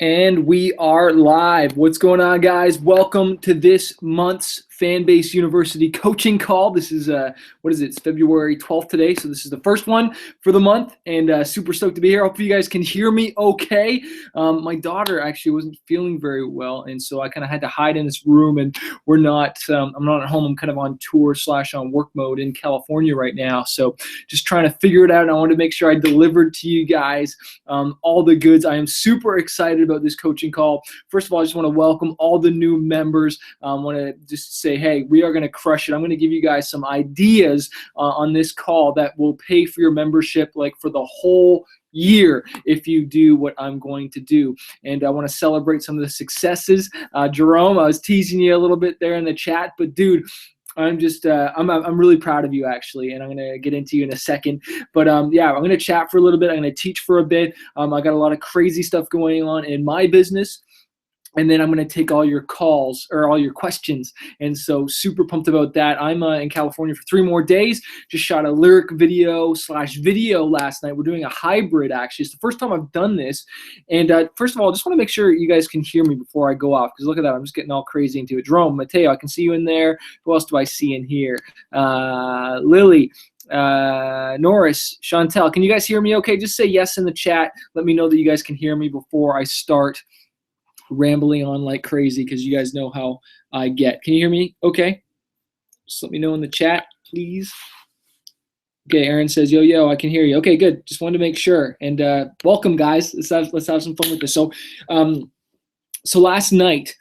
And we are live. What's going on, guys? Welcome to this month's Fanbase University coaching call. This is, what is it? It's February 12th today. So this is the first one for the month, and super stoked to be here. Hope you guys can hear me okay. My daughter actually wasn't feeling very well, and so I kind of had to hide in this room, and I'm not at home. I'm kind of on tour / on work mode in California right now. So just trying to figure it out, and I wanted to make sure I delivered to you guys all the goods. I am super excited about this coaching call. First of all, I just want to welcome all the new members. I want to just say, hey, we are going to crush it. I'm going to give you guys some ideas on this call that will pay for your membership like for the whole year if you do what I'm going to do. And I want to celebrate some of the successes. Jerome, I was teasing you a little bit there in the chat, but dude, I'm just I'm really proud of you actually, and I'm gonna get into you in a second. But yeah, I'm gonna chat for a little bit. I'm gonna teach for a bit. I got a lot of crazy stuff going on in my business. And then I'm going to take all your calls or all your questions. And so super pumped about that. I'm in California for 3 more days. Just shot a lyric video / video last night. We're doing a hybrid, actually. It's the first time I've done this. And first of all, I just want to make sure you guys can hear me before I go off. Because look at that. I'm just getting all crazy into it. Jerome, Mateo, I can see you in there. Who else do I see in here? Lily. Norris, Chantel, can you guys hear me okay? Just say yes in the chat. Let me know that you guys can hear me before I start rambling on like crazy, because you guys know how I get. Can you hear me okay? Just let me know in the chat, please. Okay, Aaron says, yo, I can hear you. Okay, good. Just wanted to make sure. And welcome, guys. Let's have some fun with this. So, so last night,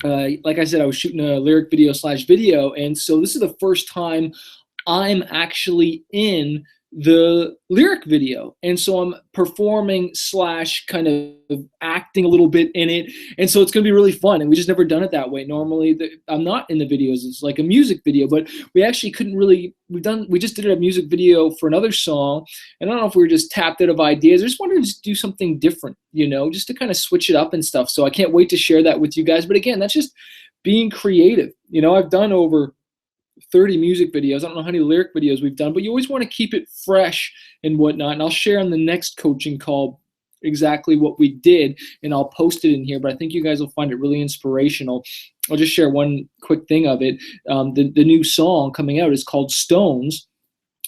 like I said, I was shooting a lyric video / video, and so this is the first time I'm actually in the lyric video, and so I'm performing / kind of acting a little bit in it, and so it's gonna be really fun. And we just never done it that way. Normally I'm not in the videos, it's like a music video, but we actually couldn't really, we just did a music video for another song, and I don't know if we were just tapped out of ideas. I just wanted to just do something different, you know, just to kind of switch it up and stuff. So I can't wait to share that with you guys. But again, that's just being creative. You know, I've done over 30 music videos. I don't know how many lyric videos we've done, but you always want to keep it fresh and whatnot. And I'll share on the next coaching call exactly what we did, and I'll post it in here, but I think you guys will find it really inspirational. I'll just share one quick thing of it. The new song coming out is called Stones.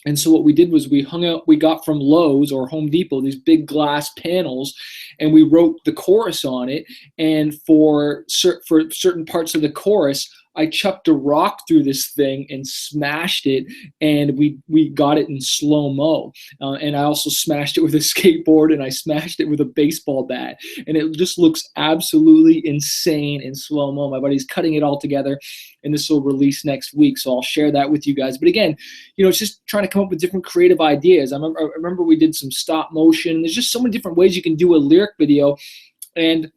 And so what we did was we got from Lowe's or Home Depot these big glass panels, and we wrote the chorus on it. And for certain parts of the chorus, I chucked a rock through this thing and smashed it, and we got it in slow-mo. And I also smashed it with a skateboard, and I smashed it with a baseball bat. And it just looks absolutely insane in slow-mo. My buddy's cutting it all together, and this will release next week, so I'll share that with you guys. But again, you know, it's just trying to come up with different creative ideas. I remember we did some stop motion. There's just so many different ways you can do a lyric video, and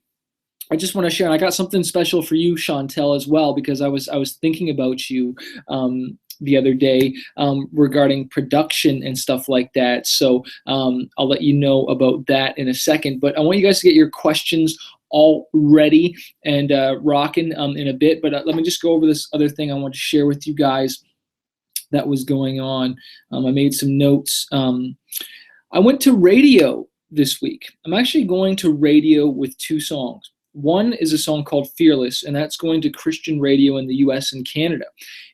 I just want to share, and I got something special for you, Chantel, as well, because I was thinking about you the other day regarding production and stuff like that. So I'll let you know about that in a second. But I want you guys to get your questions all ready and rocking in a bit. But let me just go over this other thing I want to share with you guys that was going on. I made some notes. I went to radio this week. I'm actually going to radio with 2 songs. One is a song called Fearless, and that's going to Christian radio in the US and Canada.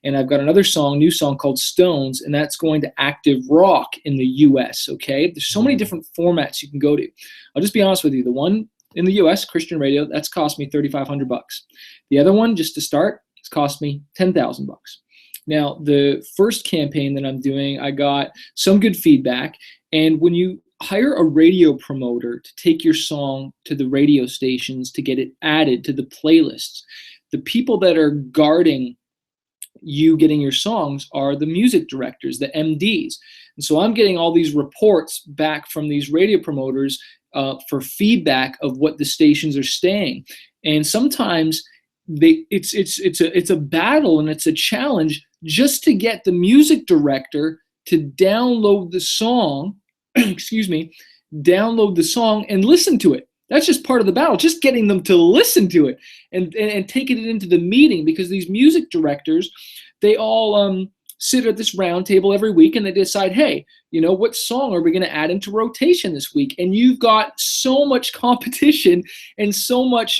And I've got another new song called Stones, and that's going to active rock in the US, okay? There's so many different formats you can go to. I'll just be honest with you. The one in the US, Christian radio, that's cost me $3,500. The other one, just to start, it's cost me $10,000. Now, the first campaign that I'm doing, I got some good feedback, and when you hire a radio promoter to take your song to the radio stations to get it added to the playlists, the people that are guarding you getting your songs are the music directors, the MDs. And so I'm getting all these reports back from these radio promoters for feedback of what the stations are saying. And sometimes it's a battle, and it's a challenge just to get the music director to download the song download the song and listen to it. That's just part of the battle, just getting them to listen to it and taking it into the meeting, because these music directors, they all sit at this round table every week and they decide, hey, what song are we going to add into rotation this week? And you've got so much competition and so much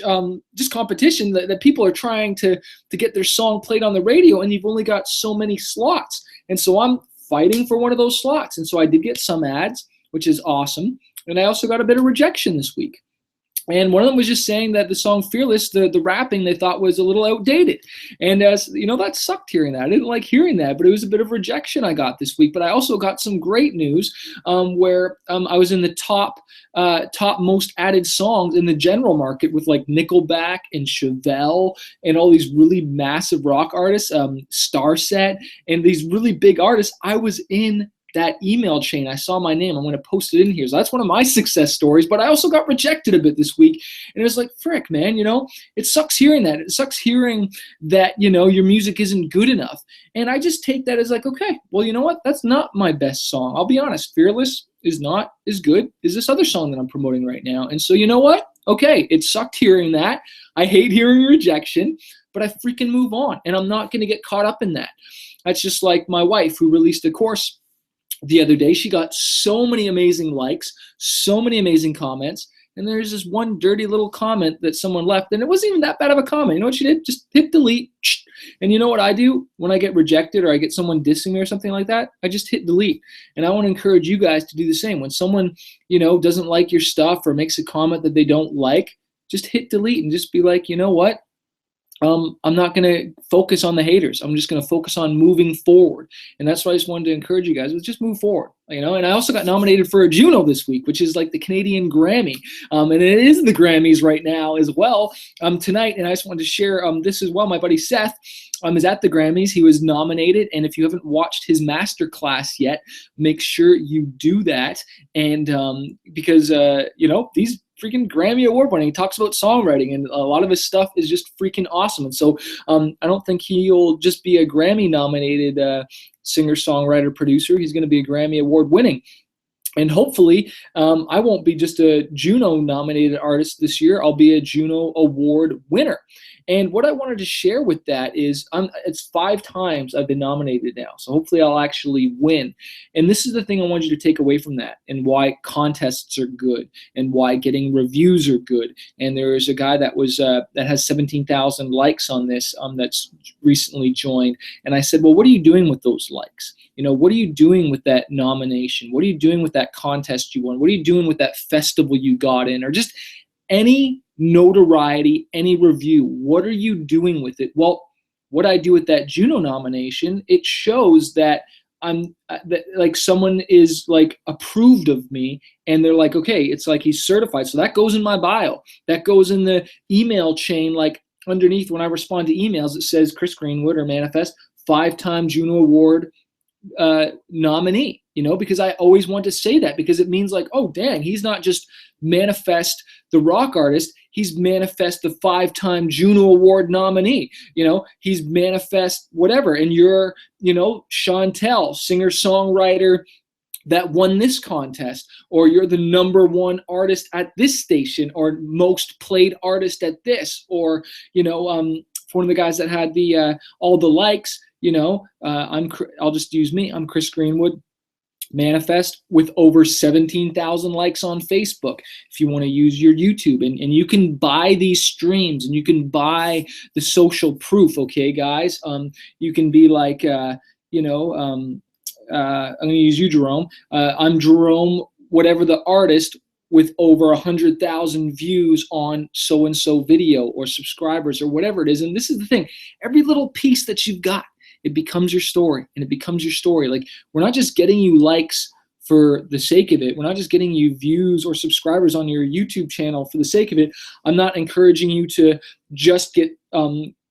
just competition that people are trying to get their song played on the radio, and you've only got so many slots. And so I'm fighting for one of those slots. And so I did get some ads, which is awesome. And I also got a bit of rejection this week. And one of them was just saying that the song Fearless, the rapping they thought was a little outdated. And that sucked hearing that. I didn't like hearing that, but it was a bit of rejection I got this week. But I also got some great news where I was in the top most added songs in the general market with like Nickelback and Chevelle and all these really massive rock artists, Starset, and these really big artists. I was in that email chain. I saw my name. I'm going to post it in here. So that's one of my success stories, but I also got rejected a bit this week. And it was like, frick, man, it sucks hearing that. It sucks hearing that, your music isn't good enough. And I just take that as like, okay, well, you know what? That's not my best song. I'll be honest. Fearless is not as good as this other song that I'm promoting right now. And so you know what? Okay, it sucked hearing that. I hate hearing rejection, but I freaking move on. And I'm not going to get caught up in that. That's just like my wife, who released a course the other day. She got so many amazing likes, so many amazing comments, and there's this one dirty little comment that someone left, and it wasn't even that bad of a comment. You know what she did? Just hit delete. And you know what I do when I get rejected or I get someone dissing me or something like that? I just hit delete. And I want to encourage you guys to do the same. When someone, doesn't like your stuff or makes a comment that they don't like, just hit delete and just be like, you know what? I'm not going to focus on the haters. I'm just going to focus on moving forward. And that's why I just wanted to encourage you guys, just move forward. And I also got nominated for a Juno this week, which is like the Canadian Grammy. And it is the Grammys right now as well tonight. And I just wanted to share this as well. My buddy Seth is at the Grammys. He was nominated. And if you haven't watched his masterclass yet, make sure you do that. And because, these freaking Grammy award winning. He talks about songwriting, and a lot of his stuff is just freaking awesome. And so I don't think he'll just be a Grammy nominated singer, songwriter, producer. He's going to be a Grammy award winning. And hopefully, I won't be just a Juno nominated artist this year. I'll be a Juno award winner. And what I wanted to share with that is it's 5 times I've been nominated now. So hopefully I'll actually win. And this is the thing I want you to take away from that, and why contests are good, and why getting reviews are good. And there's a guy that has 17,000 likes on this that's recently joined. And I said, well, what are you doing with those likes? What are you doing with that nomination? What are you doing with that contest you won? What are you doing with that festival you got in? Or just any notoriety, any review, what are you doing with it? Well, what I do with that Juno nomination, it shows that that someone is like approved of me, and they're like, okay, it's like he's certified. So that goes in my bio. That goes in the email chain, like underneath when I respond to emails, it says Chris Greenwood or Manifest, 5-time Juno Award nominee, because I always want to say that, because it means like, oh, dang, he's not just Manifest the rock artist, he's Manifest the 5-time Juno Award nominee. He's Manifest whatever. And you're, Chantel, singer-songwriter that won this contest, or you're the #1 artist at this station, or most played artist at this, or, one of the guys that had the all the likes, I'll just use me. I'm Chris Greenwood, Manifest, with over 17,000 likes on Facebook. If you want to use your YouTube, and you can buy these streams, and you can buy the social proof. Okay, guys, you can be like, I'm going to use you, Jerome. I'm Jerome, whatever the artist, with over 100,000 views on so-and-so video, or subscribers, or whatever it is. And this is the thing, every little piece that you've got, it becomes your story, and it becomes your story. Like, we're not just getting you likes for the sake of it. We're not just getting you views or subscribers on your YouTube channel for the sake of it. I'm not encouraging you to just get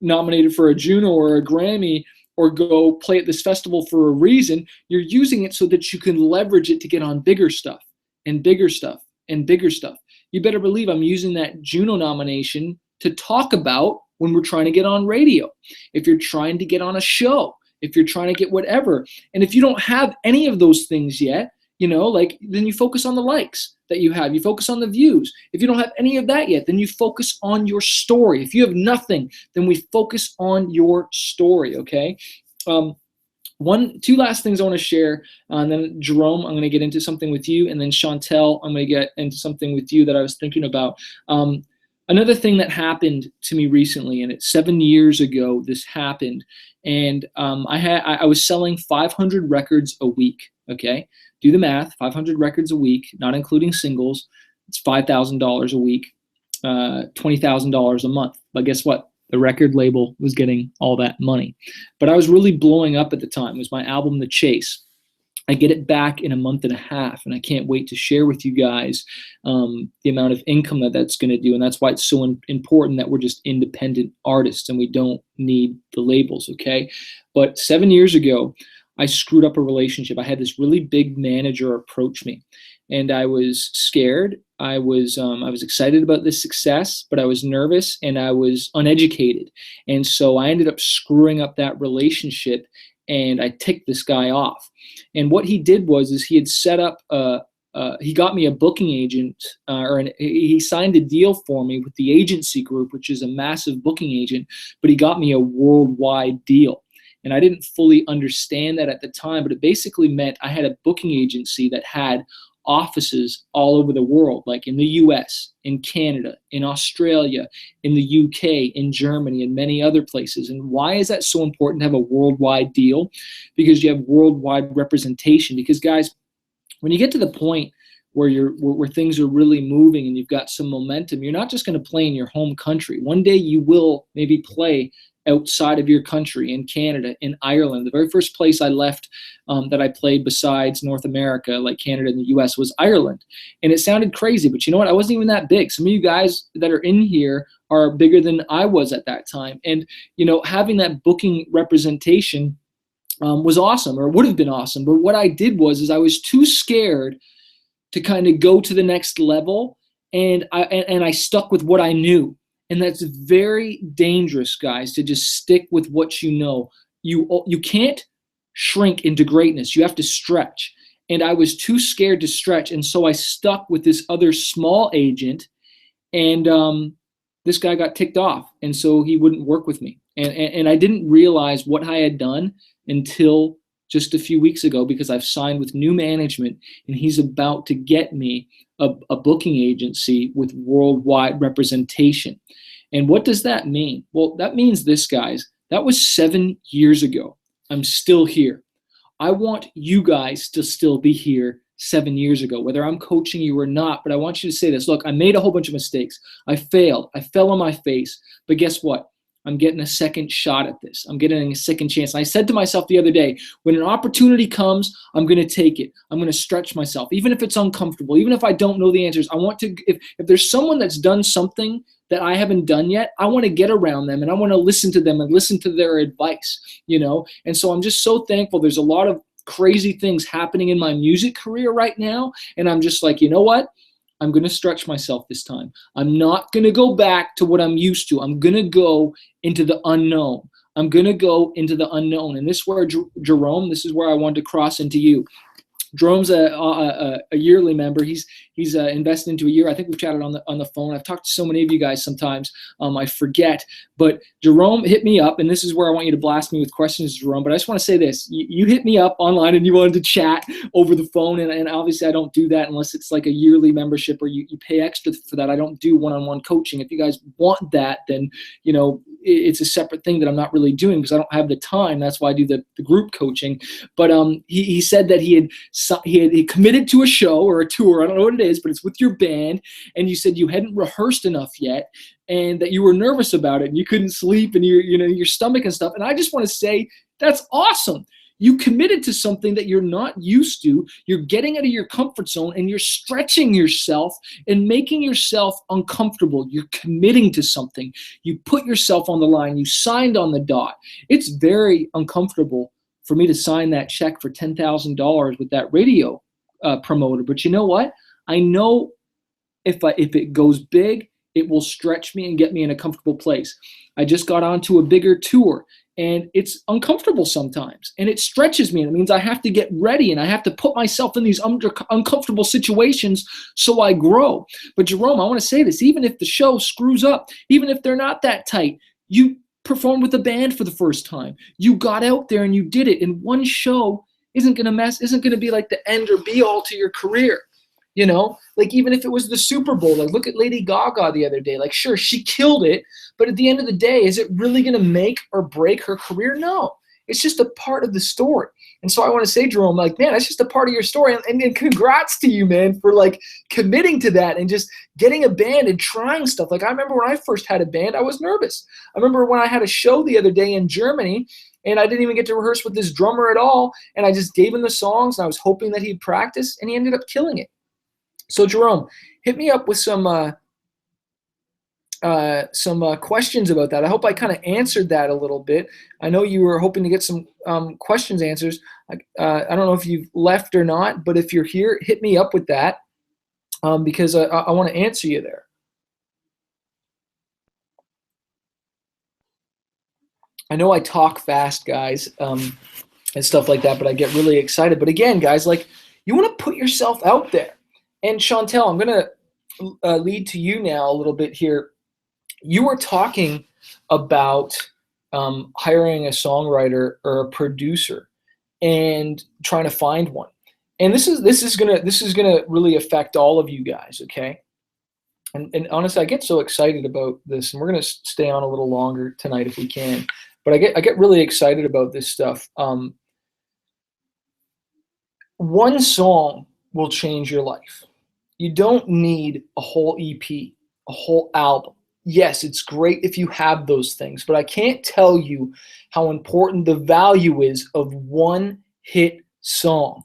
nominated for a Juno or a Grammy, or go play at this festival for a reason. You're using it so that you can leverage it to get on bigger stuff, and bigger stuff, and bigger stuff. You better believe I'm using that Juno nomination to talk about when we're trying to get on radio, if you're trying to get on a show, if you're trying to get whatever. And if you don't have any of those things yet, then you focus on the likes that you have. You focus on the views. If you don't have any of that yet, then you focus on your story. If you have nothing, then we focus on your story, okay? Two last things I want to share, and then Jerome, I'm going to get into something with you, and then Chantel, I'm going to get into something with you that I was thinking about. Another thing that happened to me recently, and it's 7 years ago this happened, and I was selling 500 records a week. Okay, do the math: 500 records a week, not including singles. It's $5,000 a week, $20,000 a month. But guess what? The record label was getting all that money. But I was really blowing up at the time. It was my album, The Chase. I get it back in a month and a half, and I can't wait to share with you guys the amount of income that's going to do. And that's why it's so important that we're just independent artists and we don't need the labels, okay? But 7 years ago, I screwed up a relationship. I had this really big manager approach me, and I was scared. I was excited about this success, but I was nervous and I was uneducated. And so I ended up screwing up that relationship, and I ticked this guy off. And what he did was he had set up he got me a booking agent, he signed a deal for me with the agency group, which is a massive booking agent, but he got me a worldwide deal. And I didn't fully understand that at the time, but it basically meant I had a booking agency that had offices all over the world, like in the US, in Canada, in Australia, in the UK, in Germany, and many other places. And why is that so important to have a worldwide deal? Because you have worldwide representation. Because guys, when you get to the point where things are really moving and you've got some momentum, you're not just going to play in your home country. One day you will maybe play outside of your country, in Canada, in Ireland. The very first place I left that I played besides North America, like Canada and the US, was Ireland. And it sounded crazy, but you know what? I wasn't even that big. Some of you guys that are in here are bigger than I was at that time. And, you know, having that booking representation was awesome, or would have been awesome. But what I did was I was too scared to kind of go to the next level, and I stuck with what I knew. And that's very dangerous, guys, to just stick with what you know. You can't shrink into greatness. You have to stretch. And I was too scared to stretch, and so I stuck with this other small agent, and this guy got ticked off, and so he wouldn't work with me. And I didn't realize what I had done until just a few weeks ago, because I've signed with new management, and he's about to get me a booking agency with worldwide representation. And what does that mean? Well, that means this, guys. That was 7 years ago. I'm still here. I want you guys to still be here 7 years ago, whether I'm coaching you or not. But I want you to say this. Look, I made a whole bunch of mistakes. I failed. I fell on my face. But guess what? I'm getting a second shot at this. I'm getting a second chance. And I said to myself the other day, when an opportunity comes, I'm going to take it. I'm going to stretch myself, even if it's uncomfortable, even if I don't know the answers. I want to, if there's someone that's done something that I haven't done yet, I want to get around them, and I want to listen to them and listen to their advice, you know? And so I'm just so thankful. There's a lot of crazy things happening in my music career right now. And I'm just like, you know what? I'm going to stretch myself this time. I'm not going to go back to what I'm used to. I'm going to go into the unknown. I'm going to go into the unknown. And this is where, Jerome, this is where I want to cross into you. Jerome's a yearly member. He's invested into a year. I think we've chatted on the phone. I've talked to so many of you guys sometimes. I forget. But Jerome hit me up, and this is where I want you to blast me with questions, Jerome. But I just want to say this. You hit me up online, and you wanted to chat over the phone. And obviously, I don't do that unless it's like a yearly membership or you pay extra for that. I don't do one-on-one coaching. If you guys want that, then, you know, it's a separate thing that I'm not really doing because I don't have the time. That's why I do the group coaching. But he said that he had committed to a show or a tour. I don't know what it is, but it's with your band. And you said you hadn't rehearsed enough yet, and that you were nervous about it, and you couldn't sleep, and your stomach and stuff. And I just want to say that's awesome. You committed to something that you're not used to. You're getting out of your comfort zone, and you're stretching yourself and making yourself uncomfortable. You're committing to something. You put yourself on the line. You signed on the dot. It's very uncomfortable for me to sign that check for $10,000 with that radio promoter. But you know what? I know if it goes big, it will stretch me and get me in a comfortable place. I just got onto a bigger tour, and it's uncomfortable sometimes, and it stretches me, and it means I have to get ready, and I have to put myself in these uncomfortable situations so I grow. But Jerome, I want to say this. Even if the show screws up, even if they're not that tight, you performed with a band for the first time. You got out there and you did it. And one show isn't gonna be like the end or be all to your career. You know, like even if it was the Super Bowl, like look at Lady Gaga the other day. Like, sure, she killed it, but at the end of the day, is it really going to make or break her career? No, it's just a part of the story. And so I want to say, Jerome, like, man, that's just a part of your story. And congrats to you, man, for like committing to that and just getting a band and trying stuff. Like I remember when I first had a band, I was nervous. I remember when I had a show the other day in Germany, and I didn't even get to rehearse with this drummer at all. And I just gave him the songs, and I was hoping that he'd practice, and he ended up killing it. So Jerome, hit me up with some questions about that. I hope I kind of answered that a little bit. I know you were hoping to get some questions answers. I don't know if you've left or not, but if you're here, hit me up with that because I want to answer you there. I know I talk fast, guys, and stuff like that, but I get really excited. But again, guys, like you want to put yourself out there. And Chantel, I'm going to lead to you now a little bit here. You were talking about hiring a songwriter or a producer and trying to find one. And this is gonna really affect all of you guys, okay? And honestly, I get so excited about this, and we're gonna stay on a little longer tonight if we can. But I get really excited about this stuff. One song will change your life. You don't need a whole EP, a whole album. Yes, it's great if you have those things, but I can't tell you how important the value is of one hit song.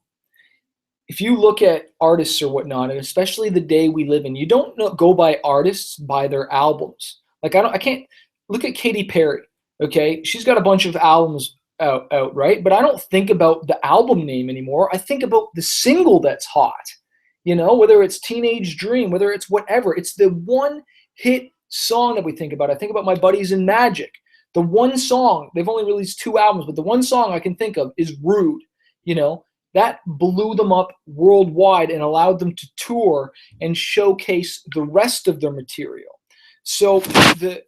If you look at artists or whatnot, and especially the day we live in, you don't go by artists by their albums. Like I can't look at Katy Perry. Okay, she's got a bunch of albums out, right? But I don't think about the album name anymore. I think about the single that's hot. You know, whether it's Teenage Dream, whether it's whatever, it's the one hit song that we think about. I think about My Buddies in Magic. The one song, they've only released 2 albums, but the one song I can think of is Rude. You know, that blew them up worldwide and allowed them to tour and showcase the rest of their material. So the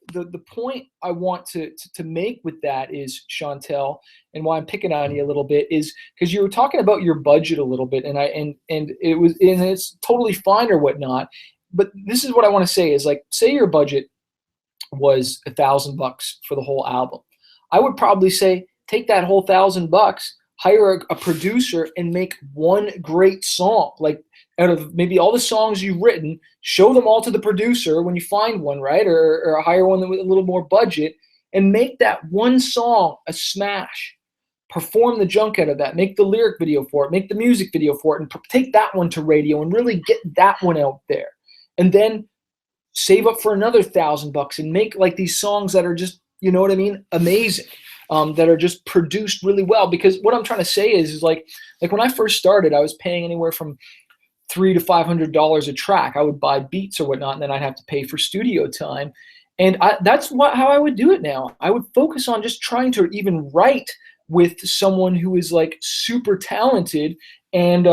point I want to make with that is, Chantel, and why I'm picking on you a little bit is because you were talking about your budget a little bit, and it's totally fine or whatnot. But this is what I want to say is, like, say your budget was $1,000 for the whole album. I would probably say take that whole $1,000, hire a producer, and make one great song. Like, out of maybe all the songs you've written, show them all to the producer when you find one, right? Or hire one with a little more budget, and make that one song a smash. Perform the junk out of that. Make the lyric video for it. Make the music video for it, and take that one to radio and really get that one out there. And then save up for another $1,000 and make like these songs that are just, you know what I mean, amazing. That are just produced really well. Because what I'm trying to say is like when I first started, I was paying anywhere from $300 to $500 a track. I would buy beats or whatnot, and then I'd have to pay for studio time. And that's how I would do it now. I would focus on just trying to even write with someone who is like super talented and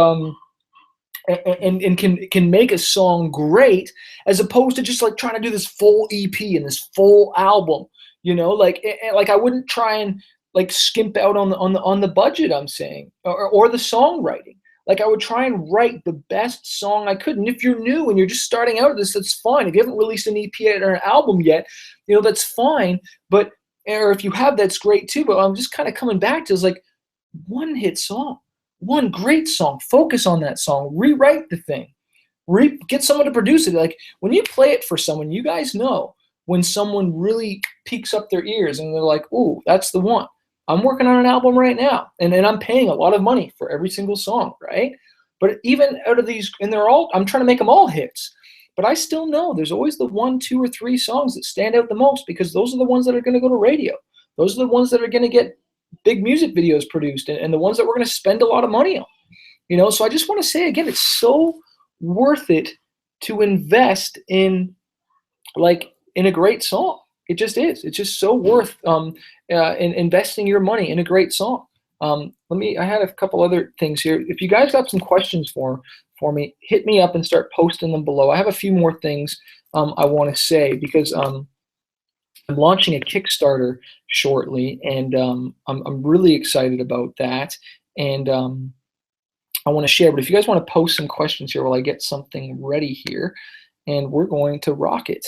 can make a song great, as opposed to just like trying to do this full EP and this full album. You know, like I wouldn't try and like skimp out on the budget, I'm saying, or the songwriting. Like I would try and write the best song I could. And if you're new and you're just starting out this, that's fine. If you haven't released an EP or an album yet, you know, that's fine. But or if you have, that's great too. But I'm just kind of coming back to is like one hit song, one great song. Focus on that song. Rewrite the thing. Get someone to produce it. Like when you play it for someone, you guys know when someone really peaks up their ears and they're like, "Ooh, that's the one." I'm working on an album right now, and I'm paying a lot of money for every single song, right? But even out of these, and I'm trying to make them all hits. But I still know there's always the 1, 2, or 3 songs that stand out the most, because those are the ones that are going to go to radio. Those are the ones that are going to get big music videos produced, and the ones that we're going to spend a lot of money on. You know, so I just want to say again, it's so worth it to invest in a great song. It just is. It's just so worth investing your money in a great song. I had a couple other things here. If you guys got some questions for me, hit me up and start posting them below. I have a few more things I want to say, because I'm launching a Kickstarter shortly, and I'm really excited about that. And I want to share. But if you guys want to post some questions here while I get something ready here, and we're going to rock it.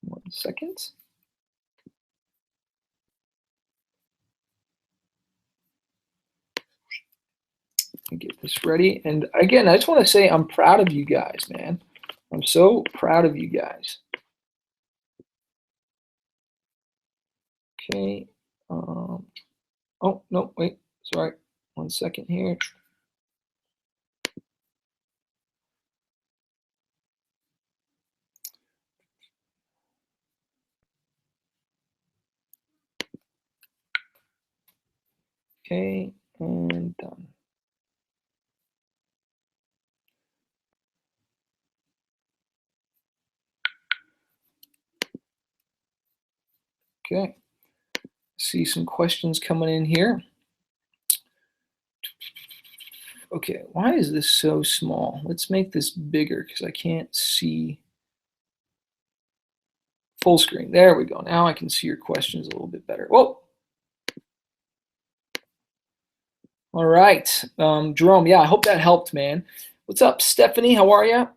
1 second. Get this ready. And again, I just want to say I'm proud of you guys, man. I'm so proud of you guys. Okay. Oh, no, wait. Sorry. 1 second here. Okay, and done. Okay. See some questions coming in here. Okay, why is this so small? Let's make this bigger because I can't see full screen. There we go. Now I can see your questions a little bit better. Whoa. All right, Jerome. Yeah, I hope that helped, man. What's up, Stephanie? How are you?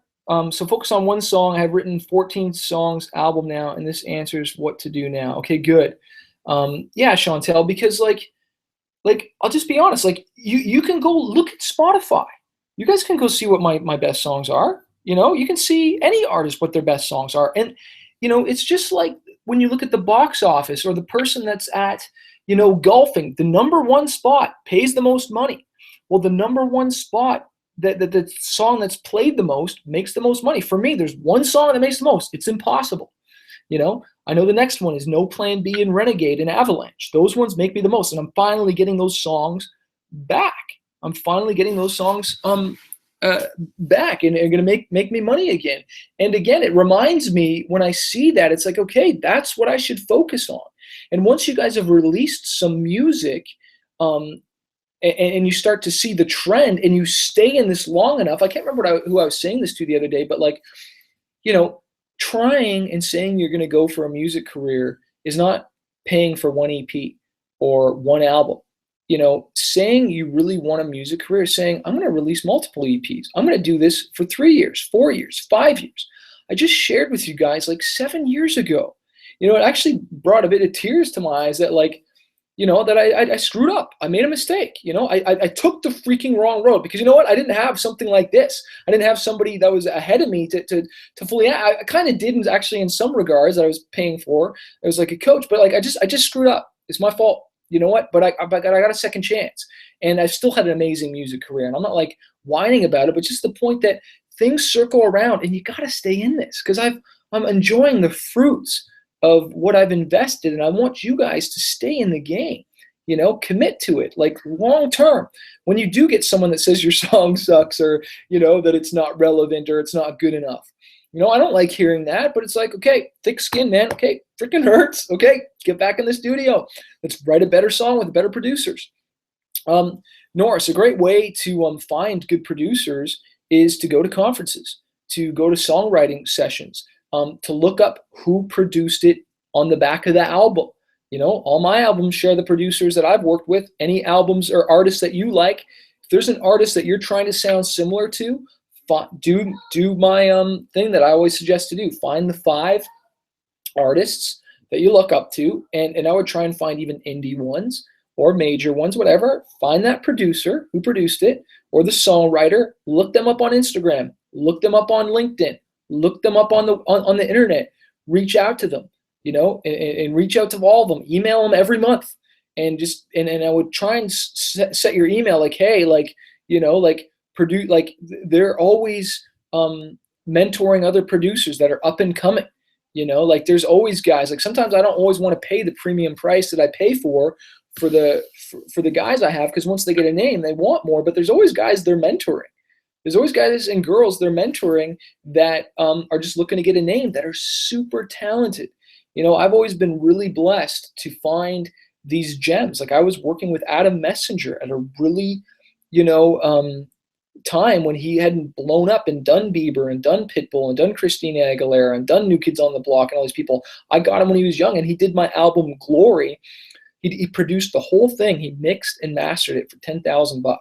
So focus on one song. I have written 14 songs album now, and this answers what to do now. Okay, good. Yeah, Chantel, because like I'll just be honest, like you can go look at Spotify. You guys can go see what my best songs are. You know, you can see any artist what their best songs are. And you know, it's just like when you look at the box office or the person that's at, you know, golfing, the number one spot pays the most money. Well, the number one spot that the song that's played the most makes the most money. For me, there's one song that makes the most. It's impossible. You know, I know the next one is No Plan B and Renegade and Avalanche. Those ones make me the most, and I'm finally getting those songs back. I'm finally getting those songs back, and they're going to make me money again. And again, it reminds me when I see that, it's like, okay, that's what I should focus on. And once you guys have released some music, and you start to see the trend, and you stay in this long enough. I can't remember who I was saying this to the other day, but like, you know, trying and saying you're going to go for a music career is not paying for one EP or one album. You know, saying you really want a music career is saying, I'm going to release multiple EPs. I'm going to do this for 3 years, 4 years, 5 years. I just shared with you guys like 7 years ago. You know, it actually brought a bit of tears to my eyes that like, you know, that I screwed up. I made a mistake. You know, I took the freaking wrong road because you know what? I didn't have something like this. I didn't have somebody that was ahead of me to fully. I kind of didn't actually in some regards that I was paying for. I was like a coach, but like I just screwed up. It's my fault. You know what? But I got a second chance, and I've still had an amazing music career. And I'm not like whining about it, but just the point that things circle around, and you got to stay in this because I'm enjoying the fruits of what I've invested, and I want you guys to stay in the game, you know, commit to it, like long term. When you do get someone that says your song sucks or, you know, that it's not relevant or it's not good enough, you know, I don't like hearing that, but it's like, okay, thick skin, man. Okay, freaking hurts. Okay, get back in the studio. Let's write a better song with better producers. Norris, a great way to find good producers is to go to conferences, to go to songwriting sessions, to look up who produced it on the back of the album. You know, all my albums share the producers that I've worked with. Any albums or artists that you like, if there's an artist that you're trying to sound similar to, do my thing that I always suggest to do. Find the 5 artists that you look up to, and I would try and find even indie ones or major ones, whatever. Find that producer who produced it or the songwriter. Look them up on Instagram. Look them up on LinkedIn. Look them up on the internet. Reach out to them, you know, and reach out to all of them. Email them every month, and just and I would try and set your email like, hey, like, you know, like produce, like they're always mentoring other producers that are up and coming. You know, like there's always guys. Like sometimes I don't always want to pay the premium price that I pay for the guys I have, because once they get a name, they want more. But there's always guys they're mentoring. There's always guys and girls they're mentoring that are just looking to get a name that are super talented. You know, I've always been really blessed to find these gems. Like I was working with Adam Messenger at a really, you know, time when he hadn't blown up and done Bieber and done Pitbull and done Christina Aguilera and done New Kids on the Block and all these people. I got him when he was young, and he did my album Glory. He produced the whole thing. He mixed and mastered it for $10,000,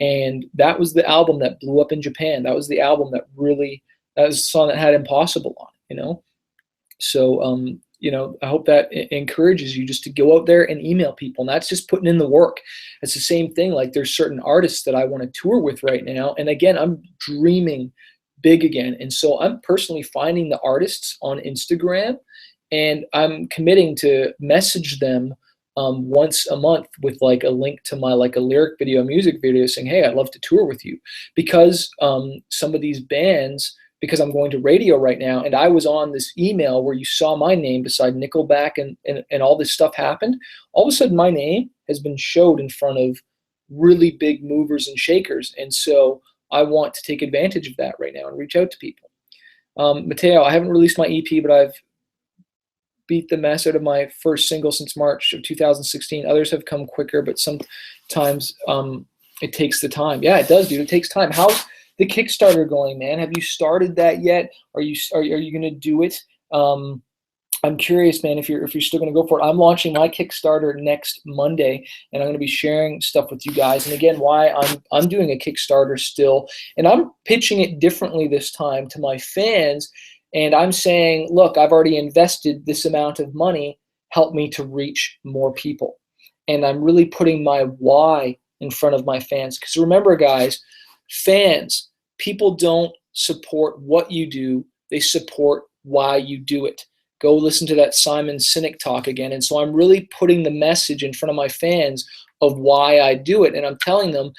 and that was the album that blew up in Japan. That was the album that really, that was the song that had Impossible on it, you know. So you know, I hope that encourages you just to go out there and email people. And that's just putting in the work. It's the same thing. Like, there's certain artists that I want to tour with right now. And again, I'm dreaming big again. And so I'm personally finding the artists on Instagram, and I'm committing to message them once a month with like a link to my, like a lyric video, music video, saying, hey, I'd love to tour with you. Because some of these bands, because I'm going to radio right now, and I was on this email where you saw my name beside Nickelback and all this stuff happened, all of a sudden my name has been showed in front of really big movers and shakers. And so I want to take advantage of that right now and reach out to people. Mateo, I haven't released my EP, but I've beat the mess out of my first single since March of 2016. Others have come quicker, but sometimes it takes the time. Yeah, it does, dude. It takes time. How's the Kickstarter going, man? Have you started that yet? Are you going to do it? I'm curious, man, if you're still going to go for it. I'm launching my Kickstarter next Monday, and I'm going to be sharing stuff with you guys. And again, why I'm doing a Kickstarter still, and I'm pitching it differently this time to my fans. And I'm saying, look, I've already invested this amount of money. Help me to reach more people. And I'm really putting my why in front of my fans. Because remember, guys, fans, people don't support what you do. They support why you do it. Go listen to that Simon Sinek talk again. And so I'm really putting the message in front of my fans of why I do it. And I'm telling them,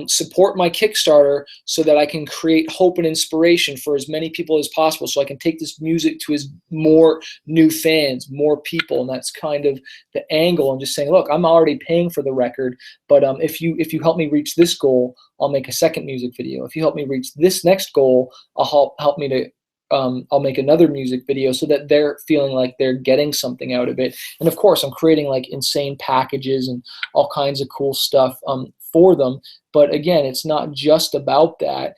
support my Kickstarter so that I can create hope and inspiration for as many people as possible, so I can take this music to as more new fans, more people. And that's kind of the angle. I'm just saying, look, I'm already paying for the record, but if you help me reach this goal, I'll make a second music video. If you help me reach this next goal, I'll help me to I'll make another music video, so that they're feeling like they're getting something out of it. And of course, I'm creating like insane packages and all kinds of cool stuff for them. But again, it's not just about that.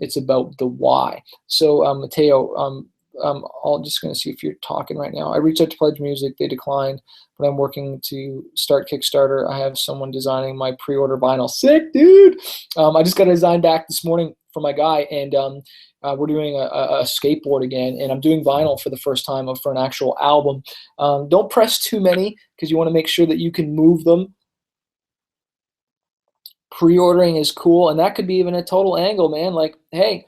It's about the why. So Mateo, I'm just going to see if you're talking right now. I reached out to Pledge Music. They declined, but I'm working to start Kickstarter. I have someone designing my pre-order vinyl. Sick, dude. I just got a design back this morning from my guy, and we're doing a skateboard again, and I'm doing vinyl for the first time for an actual album. Don't press too many, because you want to make sure that you can move them. Pre-ordering is cool, and that could be even a total angle, man. Like, hey,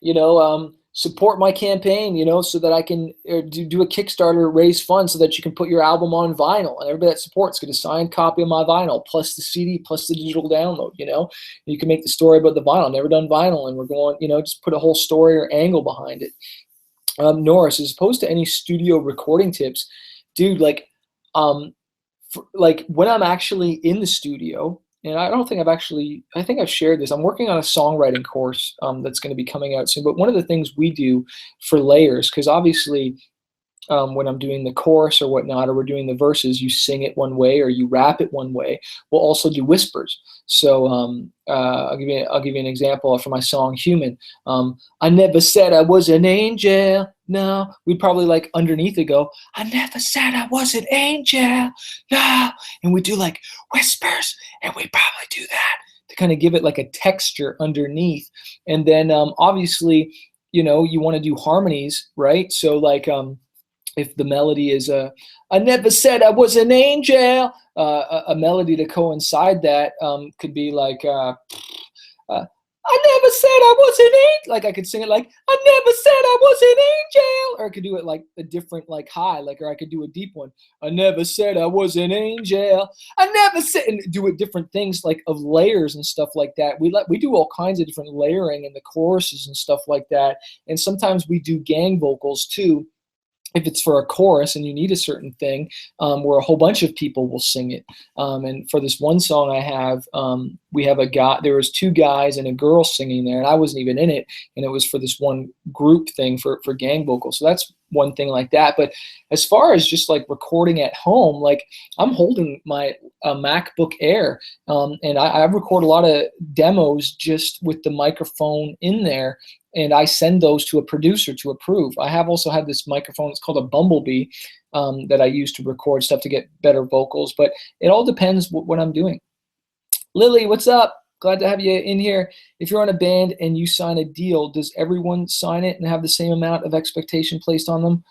you know, support my campaign, you know, so that I can do a Kickstarter, raise funds so that you can put your album on vinyl, and everybody that supports get a signed copy of my vinyl, plus the CD, plus the digital download, you know. You can make the story about the vinyl. Never done vinyl, and we're going, you know, just put a whole story or angle behind it. Norris, as opposed to any studio recording tips, dude, like, like when I'm actually in the studio, and I don't think I think I've shared this. I'm working on a songwriting course that's going to be coming out soon. But one of the things we do for layers, because obviously when I'm doing the chorus or whatnot, or we're doing the verses, you sing it one way or you rap it one way. We'll also do whispers. So I'll give you an example for my song "Human." I never said I was an angel. No, we'd probably like underneath it go, I never said I was an angel. No, and we do like whispers, and we probably do that to kind of give it like a texture underneath. And then obviously, you know, you want to do harmonies, right? So like if the melody is I never said I was an angel, a melody to coincide that could be like I never said I was an angel. Like I could sing it like, I never said I was an angel. Or I could do it like a different, like high, like, or I could do a deep one. I never said I was an angel. I never said, and do it different things like of layers and stuff like that. We do all kinds of different layering in the choruses and stuff like that. And sometimes we do gang vocals too, if it's for a chorus and you need a certain thing, where a whole bunch of people will sing it. And for this one song I have, we have a guy, there was 2 guys and a girl singing there, and I wasn't even in it, and it was for this one group thing for gang vocals. So that's one thing like that. But as far as just like recording at home, like I'm holding my MacBook Air, and I record a lot of demos just with the microphone in there, and I send those to a producer to approve. I have also had this microphone, it's called a Bumblebee, that I use to record stuff to get better vocals, but it all depends what I'm doing. Lily, what's up? Glad to have you in here. If you're on a band and you sign a deal, does everyone sign it and have the same amount of expectation placed on them?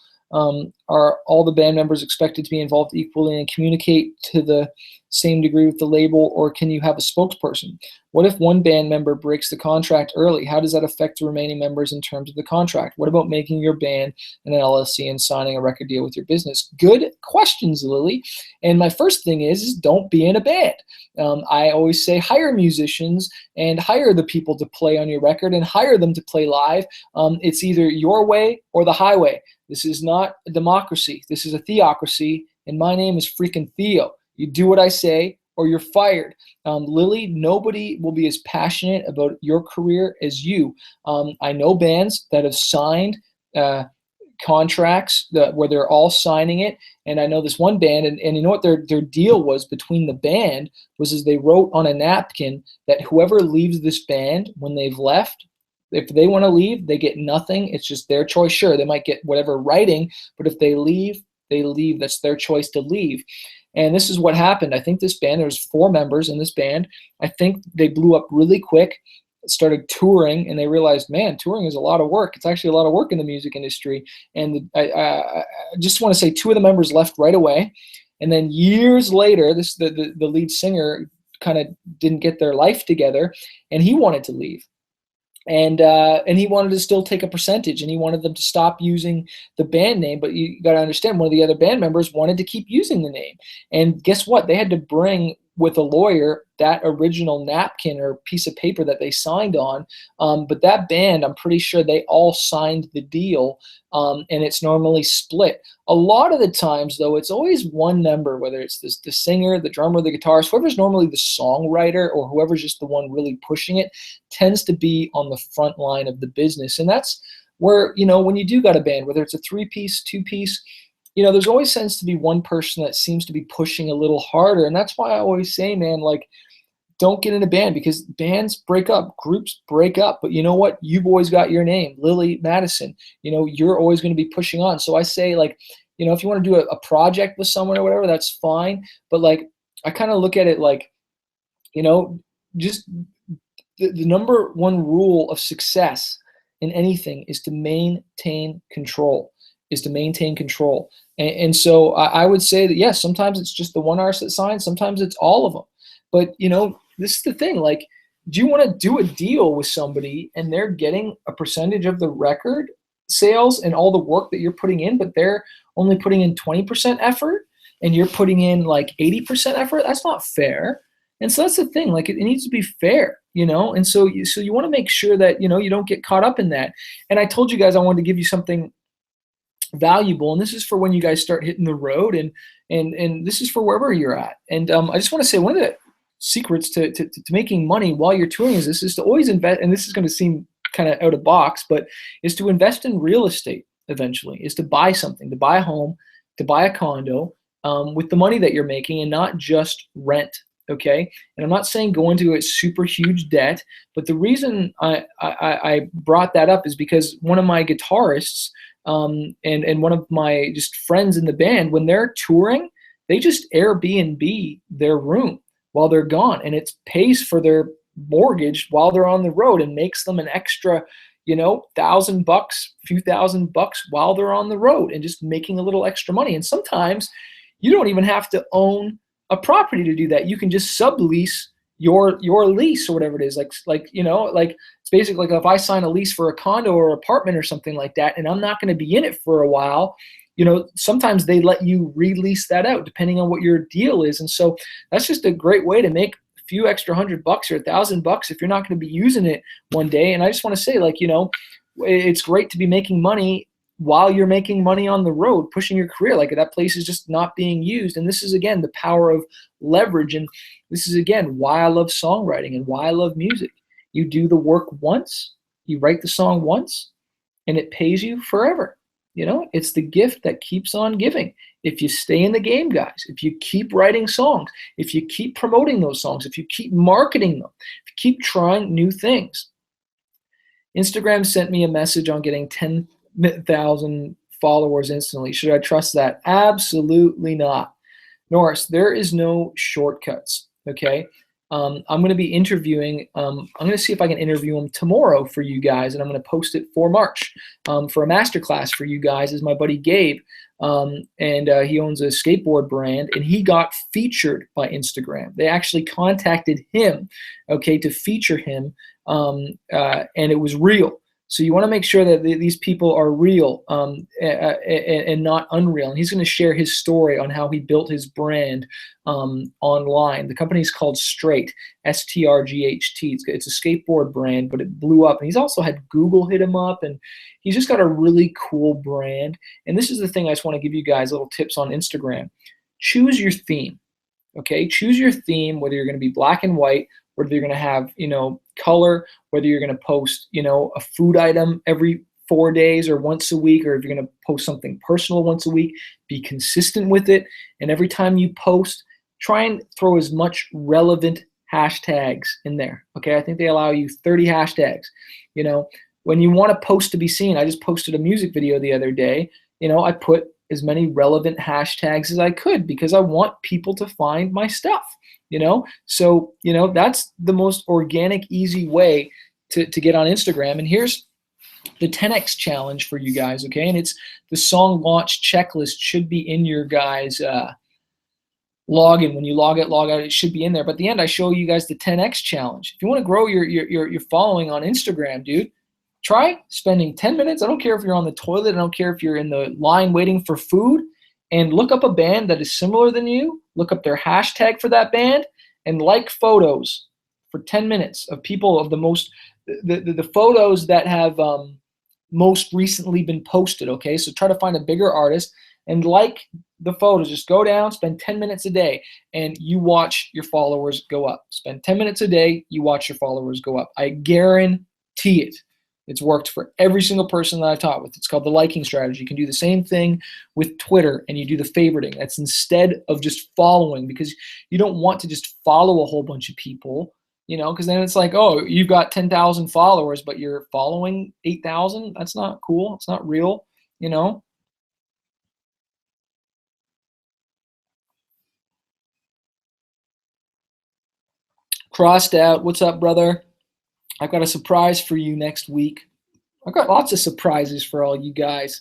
Are all the band members expected to be involved equally and communicate to the same degree with the label, or can you have a spokesperson? What if one band member breaks the contract early? How does that affect the remaining members in terms of the contract? What about making your band an LLC and signing a record deal with your business? Good questions, Lily. And my first thing is don't be in a band. I always say hire musicians and hire the people to play on your record and hire them to play live. It's either your way or the highway. This is not a democracy. This is a theocracy, and my name is freaking Theo. You do what I say or you're fired. Lily, nobody will be as passionate about your career as you. I know bands that have signed contracts where they're all signing it, and I know this one band, and you know what their deal was between the band was is they wrote on a napkin that whoever leaves this band when they've left, if they want to leave, they get nothing. It's just their choice. Sure, they might get whatever writing, but if they leave, they leave. That's their choice to leave. And this is what happened. I think this band, there was 4 members in this band. I think they blew up really quick, started touring, and they realized, man, touring is a lot of work. It's actually a lot of work in the music industry. And I just want to say 2 of the members left right away. And then years later, the lead singer kind of didn't get their life together, and he wanted to leave. And he wanted to still take a percentage, and he wanted them to stop using the band name. But you got to understand, one of the other band members wanted to keep using the name. And guess what? They had to bring with a lawyer that original napkin or piece of paper that they signed on. But that band, I'm pretty sure they all signed the deal, and it's normally split. A lot of the times, though, it's always one member, whether it's the singer, the drummer, the guitarist, whoever's normally the songwriter or whoever's just the one really pushing it, tends to be on the front line of the business. And that's where, when you do got a band, whether it's a 3-piece, 2-piece, there's always tends to be one person that seems to be pushing a little harder. And that's why I always say, man, like, don't get in a band, because bands break up, groups break up. But you know what? You've always got your name, Lily Madison. You're always going to be pushing on. So I say, like, if you want to do a project with someone or whatever, that's fine. But like, I kind of look at it like, just the number one rule of success in anything is to maintain control. And so I would say that, yes, sometimes it's just the one artist that signs, sometimes it's all of them. But, this is the thing, like, do you want to do a deal with somebody and they're getting a percentage of the record sales and all the work that you're putting in, but they're only putting in 20% effort and you're putting in like 80% effort? That's not fair. And so that's the thing, like, it needs to be fair, and so you want to make sure that, you don't get caught up in that. And I told you guys I wanted to give you something valuable, and this is for when you guys start hitting the road, and this is for wherever you're at. And I just want to say, one of the secrets to making money while you're touring is to always invest, and this is going to seem kind of out of box, but is to invest in real estate eventually, is to buy something, to buy a home, to buy a condo with the money that you're making, and not just rent. Okay, and I'm not saying go into a super huge debt, but the reason I brought that up is because one of my guitarists and one of my just friends in the band, when they're touring, they just Airbnb their room while they're gone, and it pays for their mortgage while they're on the road and makes them an extra, $1,000, few $1,000 while they're on the road, and just making a little extra money. And sometimes you don't even have to own a property to do that. You can just sublease your lease or whatever it is. Like it's basically like if I sign a lease for a condo or apartment or something like that, and I'm not going to be in it for a while, sometimes they let you release that out depending on what your deal is. And so that's just a great way to make a few extra $100 or $1,000 if you're not going to be using it one day. And I just want to say, like, it's great to be making money while you're making money on the road, pushing your career. Like, that place is just not being used. And this is, again, the power of leverage. And this is, again, why I love songwriting and why I love music. You do the work once, you write the song once, and it pays you forever. It's the gift that keeps on giving. If you stay in the game, guys, if you keep writing songs, if you keep promoting those songs, if you keep marketing them, if you keep trying new things. Instagram sent me a message on getting 10,000 followers instantly. Should I trust that? Absolutely not. Norris, there is no shortcuts, okay? I'm going to be interviewing, I'm going to see if I can interview him tomorrow for you guys, and I'm going to post it for March for a masterclass for you guys. Is my buddy Gabe, and he owns a skateboard brand, and he got featured by Instagram. They actually contacted him, okay, to feature him, and it was real. So you want to make sure that these people are real and not unreal. And he's going to share his story on how he built his brand online. The company is called Straight, S-T-R-G-H-T. It's a skateboard brand, but it blew up. And he's also had Google hit him up, and he's just got a really cool brand. And this is the thing I just want to give you guys little tips on Instagram. Choose your theme, okay? Choose your theme, whether you're going to be black and white, whether you're going to have, color, whether you're going to post, a food item every 4 days or once a week, or if you're going to post something personal once a week. Be consistent with it. And every time you post, try and throw as much relevant hashtags in there. Okay, I think they allow you 30 hashtags. When you want to post to be seen, I just posted a music video the other day. I put as many relevant hashtags as I could because I want people to find my stuff. So that's the most organic, easy way to get on Instagram. And here's the 10x challenge for you guys, okay? And it's the song launch checklist should be in your guys' login. When you log out, it should be in there. But at the end, I show you guys the 10x challenge. If you want to grow your following on Instagram, dude, try spending 10 minutes. I don't care if you're on the toilet. I don't care if you're in the line waiting for food, and look up a band that is similar than you. Look up their hashtag for that band and like photos for 10 minutes of people of the photos that have most recently been posted, okay? So try to find a bigger artist and like the photos. Just go down, spend 10 minutes a day, and you watch your followers go up. Spend 10 minutes a day, you watch your followers go up. I guarantee it. It's worked for every single person that I've taught with. It's called the liking strategy. You can do the same thing with Twitter, and you do the favoriting. That's instead of just following, because you don't want to just follow a whole bunch of people, because then it's like, oh, you've got 10,000 followers, but you're following 8,000. That's not cool. It's not real, Crossed out. What's up, brother? I've got a surprise for you next week. I've got lots of surprises for all you guys.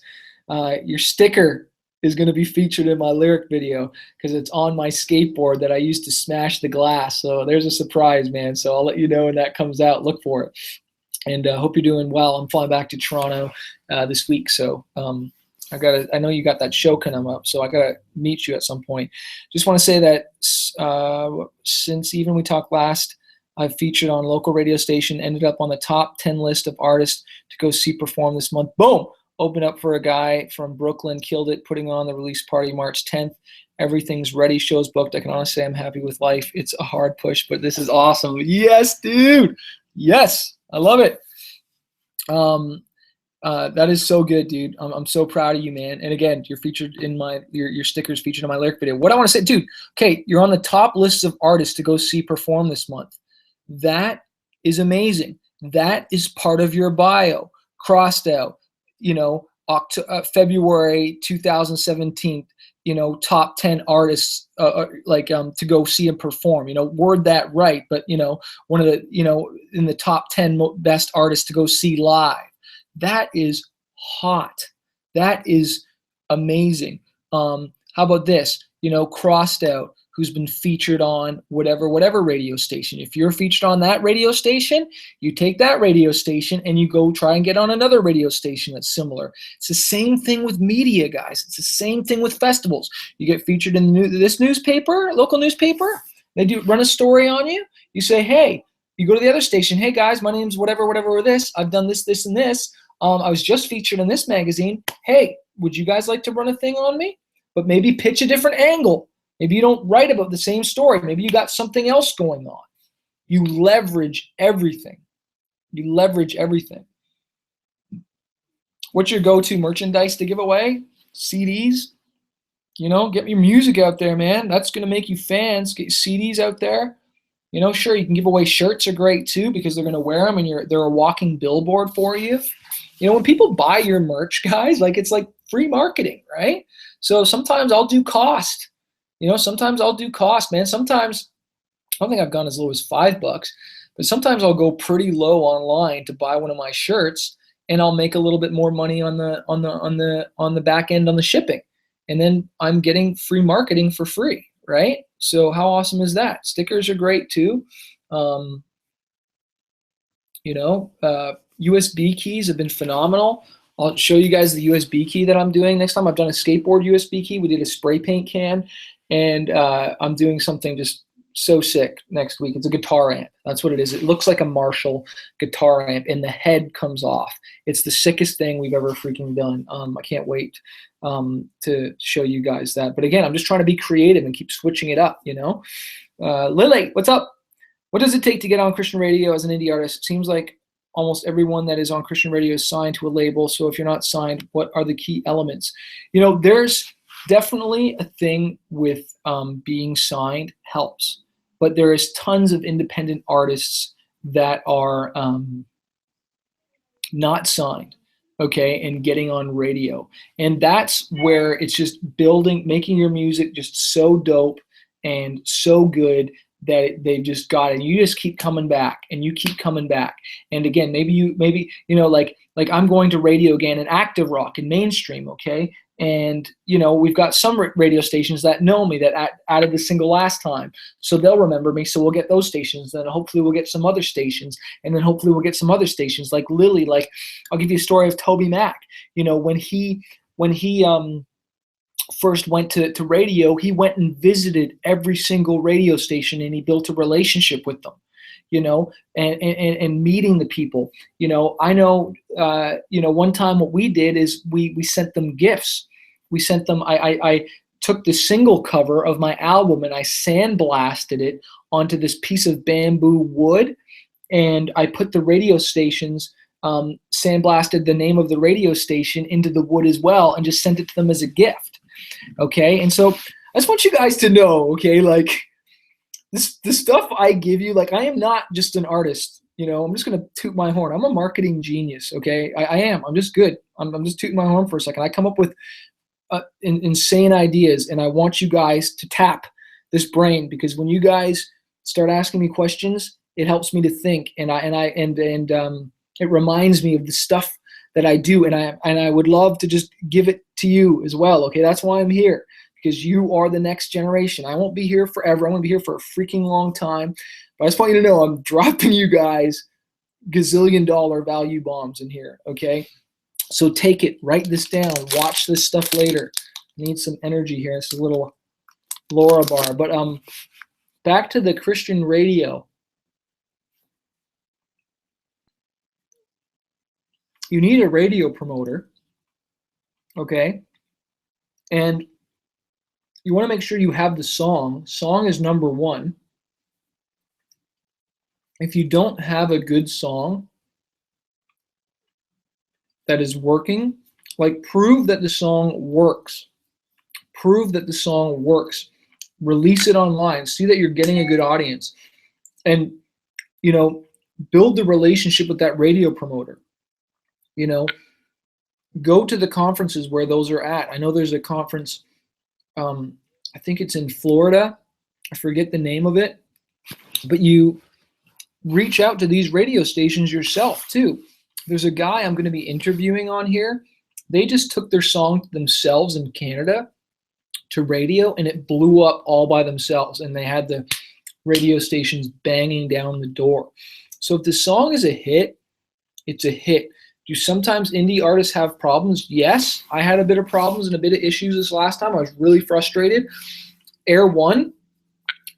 Your sticker is going to be featured in my lyric video because it's on my skateboard that I used to smash the glass. So there's a surprise, man. So I'll let you know when that comes out. Look for it. And hope you're doing well. I'm flying back to Toronto this week. So I know you got that show coming up, so I got to meet you at some point. Just want to say that since even we talked last, I've featured on local radio station, ended up on the top 10 list of artists to go see perform this month. Boom! Opened up for a guy from Brooklyn, killed it, putting on the release party March 10th. Everything's ready, show's booked. I can honestly say I'm happy with life. It's a hard push, but this is awesome. Yes, dude! Yes! I love it. That is so good, dude. I'm so proud of you, man. And again, you're featured in your stickers featured in my lyric video. What I want to say, dude, okay, you're on the top lists of artists to go see perform this month. That is amazing. That is part of your bio. Crossed out, February 2017, top 10 artists to go see and perform. Word that right, but one of the in the top 10 best artists to go see live. That is hot. That is amazing. How about this? Crossed out, who's been featured on whatever radio station. If you're featured on that radio station, you take that radio station and you go try and get on another radio station that's similar. It's the same thing with media, guys. It's the same thing with festivals. You get featured in this newspaper, local newspaper. They do run a story on you. You say, hey, you go to the other station. Hey, guys, my name's whatever, or this. I've done this, this, and this. I was just featured in this magazine. Hey, would you guys like to run a thing on me? But maybe pitch a different angle. Maybe you don't write about the same story. Maybe you got something else going on. You leverage everything. You leverage everything. What's your go-to merchandise to give away? CDs. You know, get your music out there, man. That's going to make you fans. Get CDs out there. You know, sure, you can give away shirts are great too because they're going to wear them and they're a walking billboard for you. You know, when people buy your merch, guys, like it's like free marketing, right? So sometimes I'll do cost. You know, sometimes I'll do cost, man. Sometimes I don't think I've gone as low as $5, but sometimes I'll go pretty low online to buy one of my shirts, and I'll make a little bit more money on the back end on the shipping, and then I'm getting free marketing for free, right? So how awesome is that? Stickers are great too. USB keys have been phenomenal. I'll show you guys the USB key that I'm doing next time. I've done a skateboard USB key. We did a spray paint can, and I'm doing something just so sick next week. It's a guitar amp. That's what it is. It looks like a Marshall guitar amp, and the head comes off. It's the sickest thing we've ever freaking done. I can't wait to show you guys that. But again, I'm just trying to be creative and keep switching it up, you know. Lily, what's up? What does it take to get on Christian radio as an indie artist? It seems like almost everyone that is on Christian radio is signed to a label. So if you're not signed, what are the key elements? You know, there's definitely a thing with being signed helps. But there is tons of independent artists that are not signed, okay, and getting on radio. And that's where it's just making your music just so dope and so good that they've just got it. You just keep coming back and you keep coming back. And again, maybe you know, like I'm going to radio again and active rock and mainstream, okay? And, you know, we've got some radio stations that know me that added the single last time. So they'll remember me. So we'll get those stations. Then hopefully we'll get some other stations. And then hopefully we'll get some other stations like Lily. Like, I'll give you a story of Toby Mac. You know, when he first went to radio, he went and visited every single radio station and he built a relationship with them. You know, and meeting the people. You know, I know, you know, one time what we did is we sent them gifts. We sent them, I took the single cover of my album and I sandblasted it onto this piece of bamboo wood, and I put the radio stations, sandblasted the name of the radio station into the wood as well, and just sent it to them as a gift. Okay, and so I just want you guys to know, okay, like, the stuff I give you, like, I am not just an artist, you know. I'm just going to toot my horn. I'm a marketing genius, okay? I am. I'm just good. I'm just tooting my horn for a second. I come up with insane ideas, and I want you guys to tap this brain, because when you guys start asking me questions, it helps me to think, and it reminds me of the stuff that I do, and I would love to just give it to you as well, okay? That's why I'm here. Because you are the next generation. I won't be here forever. I'm going to be here for a freaking long time. But I just want you to know I'm dropping you guys gazillion-dollar value bombs in here, okay? So take it. Write this down. Watch this stuff later. Need some energy here. It's a little Laura bar. But back to the Christian radio. You need a radio promoter, okay? And you want to make sure you have the song. Song is number one. If you don't have a good song that is working, like, prove that the song works. Prove that the song works. Release it online. See that you're getting a good audience. And, you know, build the relationship with that radio promoter. You know, go to the conferences where those are at. I know there's a conference, I think it's in Florida. I forget the name of it. But you reach out to these radio stations yourself too. There's a guy I'm going to be interviewing on here. They just took their song themselves in Canada to radio, and it blew up all by themselves. And they had the radio stations banging down the door. So if the song is a hit, it's a hit. Do sometimes indie artists have problems? Yes, I had a bit of problems and a bit of issues this last time. I was really frustrated. Air One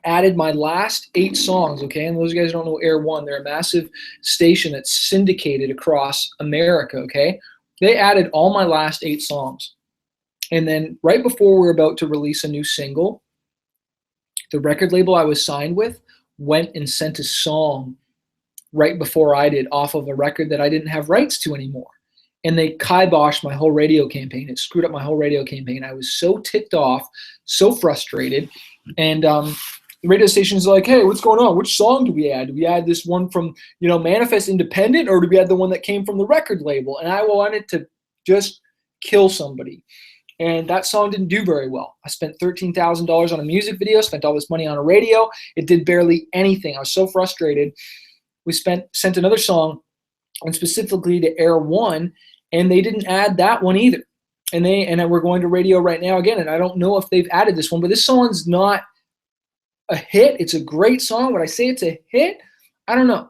added my last 8 songs, okay? And those guys don't know Air One. They're a massive station that's syndicated across America, okay? They added all my last 8 songs. And then right before we were about to release a new single, the record label I was signed with went and sent a song right before I did off of a record that I didn't have rights to anymore. and they kiboshed my whole radio campaign. It screwed up my whole radio campaign. I was so ticked off, so frustrated, and the radio station's like, hey, what's going on? Which song do we add? Do we add this one from, Manifest Independent, or do we add the one that came from the record label? And I wanted to just kill somebody. And that song didn't do very well. I spent $13,000 on a music video, spent all this money on a radio. It did barely anything. I was so frustrated. We sent another song, and specifically to Air One, and they didn't add that one either. And we're going to radio right now again, and I don't know if they've added this one, but this song's not a hit. It's a great song. Would I say it's a hit? I don't know.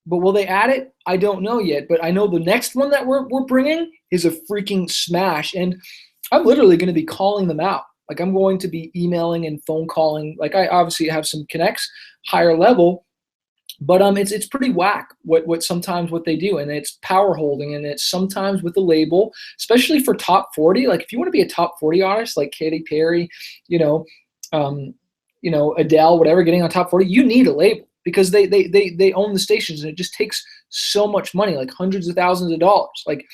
But will they add it? I don't know yet. But I know the next one that we're bringing is a freaking smash, and I'm literally going to be calling them out. Like, I'm going to be emailing and phone calling. Like, I obviously have some connects, higher level, but it's pretty whack what sometimes what they do, and it's power holding, and it's sometimes with the label, especially for top 40. Like, if you want to be a top 40 artist like Katy Perry, Adele, whatever, getting on top 40, you need a label, because they own the stations, and it just takes so much money, like hundreds of thousands of dollars. Like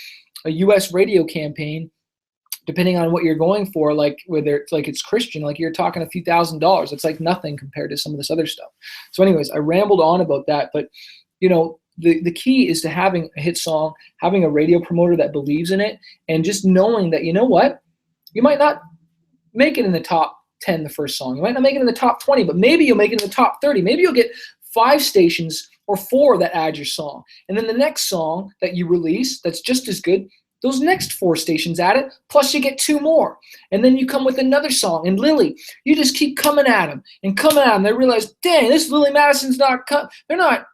a US radio campaign, depending on what you're going for, like whether it's like it's Christian, like you're talking a few $1,000s. It's like nothing compared to some of this other stuff. So anyways, I rambled on about that, but the key is to having a hit song, having a radio promoter that believes in it, and just knowing that, you know what, you might not make it in the top 10 the first song. You might not make it in the top 20, but maybe you'll make it in the top 30. Maybe you'll get 5 stations or 4 that add your song. And then the next song that you release that's just as good, those next 4 stations add it, plus you get 2 more. And then you come with another song. And Lily, you just keep coming at them and coming at them. They realize, dang, this Lily Madison's not they're not,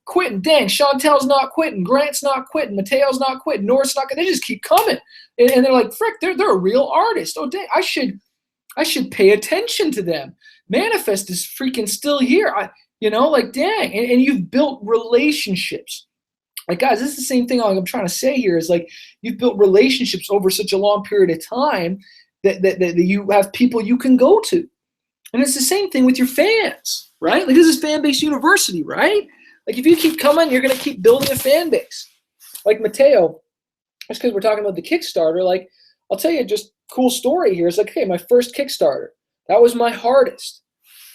quitting. Dang, Chantel's not quitting. Grant's not quitting. Mateo's not quitting. Norris not quitting. They just keep coming. And they're like, frick, they're a real artist. Oh, dang, I should pay attention to them. Manifest is freaking still here. Like, dang. And you've built relationships. Like, guys, this is the same thing I'm trying to say here is, like, you've built relationships over such a long period of time that you have people you can go to. And it's the same thing with your fans, right? Like, this is Fanbase University, right? Like, if you keep coming, you're going to keep building a fan base. Like Mateo, just because we're talking about the Kickstarter, like, I'll tell you just cool story here. It's like, hey, my first Kickstarter, that was my hardest,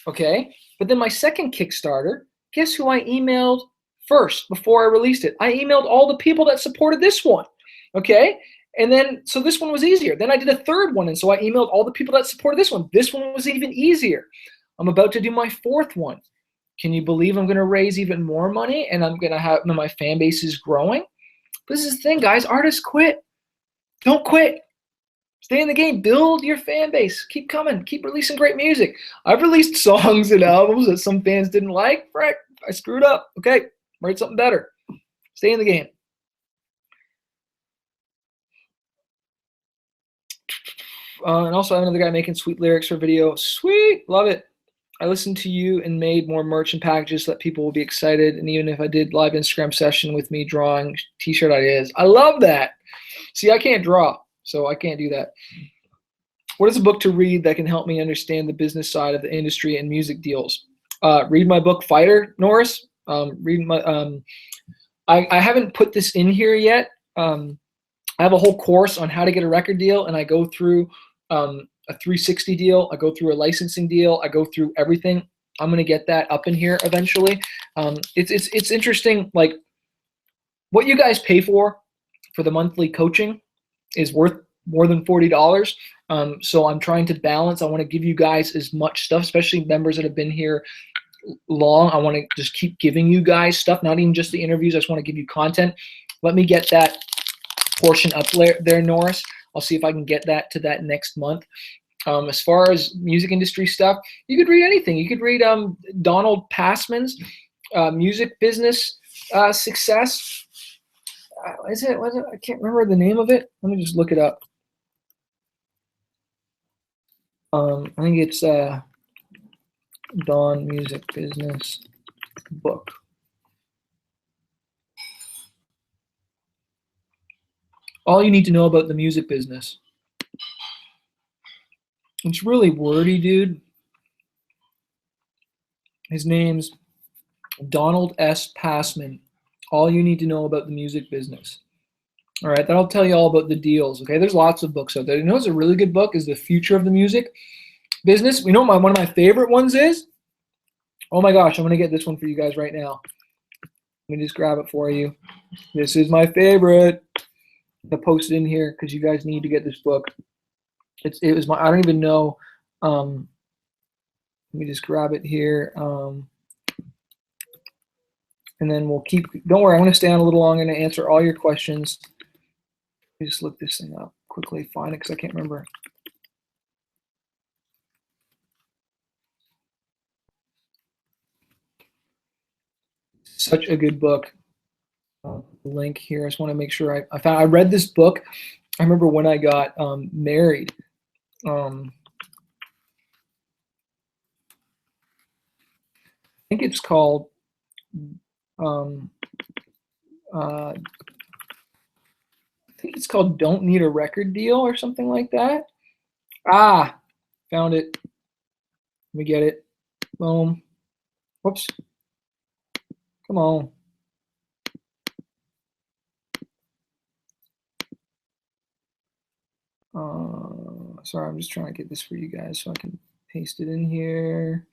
okay? But then my second Kickstarter, guess who I emailed first before I released it? I emailed all the people that supported this one, okay? And then, so this one was easier. Then I did a third one, and so I emailed all the people that supported this one. This one was even easier. I'm about to do my 4th one. Can you believe I'm going to raise even more money, and I'm going to have my fan base is growing? But this is the thing, guys. Artists quit. Don't quit. Stay in the game. Build your fan base. Keep coming. Keep releasing great music. I've released songs and albums that some fans didn't like. Frick, I screwed up. Okay, write something better. Stay in the game. And also, I have another guy making sweet lyrics for video. Sweet. Love it. I listened to you and made more merch and packages so that people will be excited. And even if I did live Instagram session with me drawing t-shirt ideas. I love that. See, I can't draw, so I can't do that. What is a book to read that can help me understand the business side of the industry and music deals? Read my book, Fighter, Norris. Read my. I haven't put this in here yet. I have a whole course on how to get a record deal, and I go through a 360 deal. I go through a licensing deal. I go through everything. I'm gonna get that up in here eventually. It's interesting. Like, what you guys pay for the monthly coaching is worth more than $40. So I'm trying to balance. I want to give you guys as much stuff, especially members that have been here long. I want to just keep giving you guys stuff, not even just the interviews. I just want to give you content. Let me get that portion up there, Norris. I'll see if I can get that to that next month. As far as music industry stuff, you could read anything. You could read Donald Passman's music business success. Was it? I can't remember the name of it. Let me just look it up. I think it's Don Music Business Book. All you need to know about the music business. It's really wordy, dude. His name's Donald S. Passman. All you need to know about the music business. All right, that'll tell you all about the deals. Okay, there's lots of books out there. You know what's a really good book is The Future of the Music Business. We know one of my favorite ones is. Oh my gosh, I'm gonna get this one for you guys right now. Let me just grab it for you. This is my favorite. I posted in here because you guys need to get this book. It was my. I don't even know. Let me just grab it here. And then we'll keep. Don't worry, I'm gonna stay on a little longer and answer all your questions. Let me just look this thing up quickly. Find it because I can't remember. Such a good book. Link here. I just want to make sure I read this book. I remember when I got married. I think it's called I think it's called Don't Need a Record Deal or something like that. Ah, found it. Let me get it. Boom. Whoops. Come on. Sorry, I'm just trying to get this for you guys so I can paste it in here.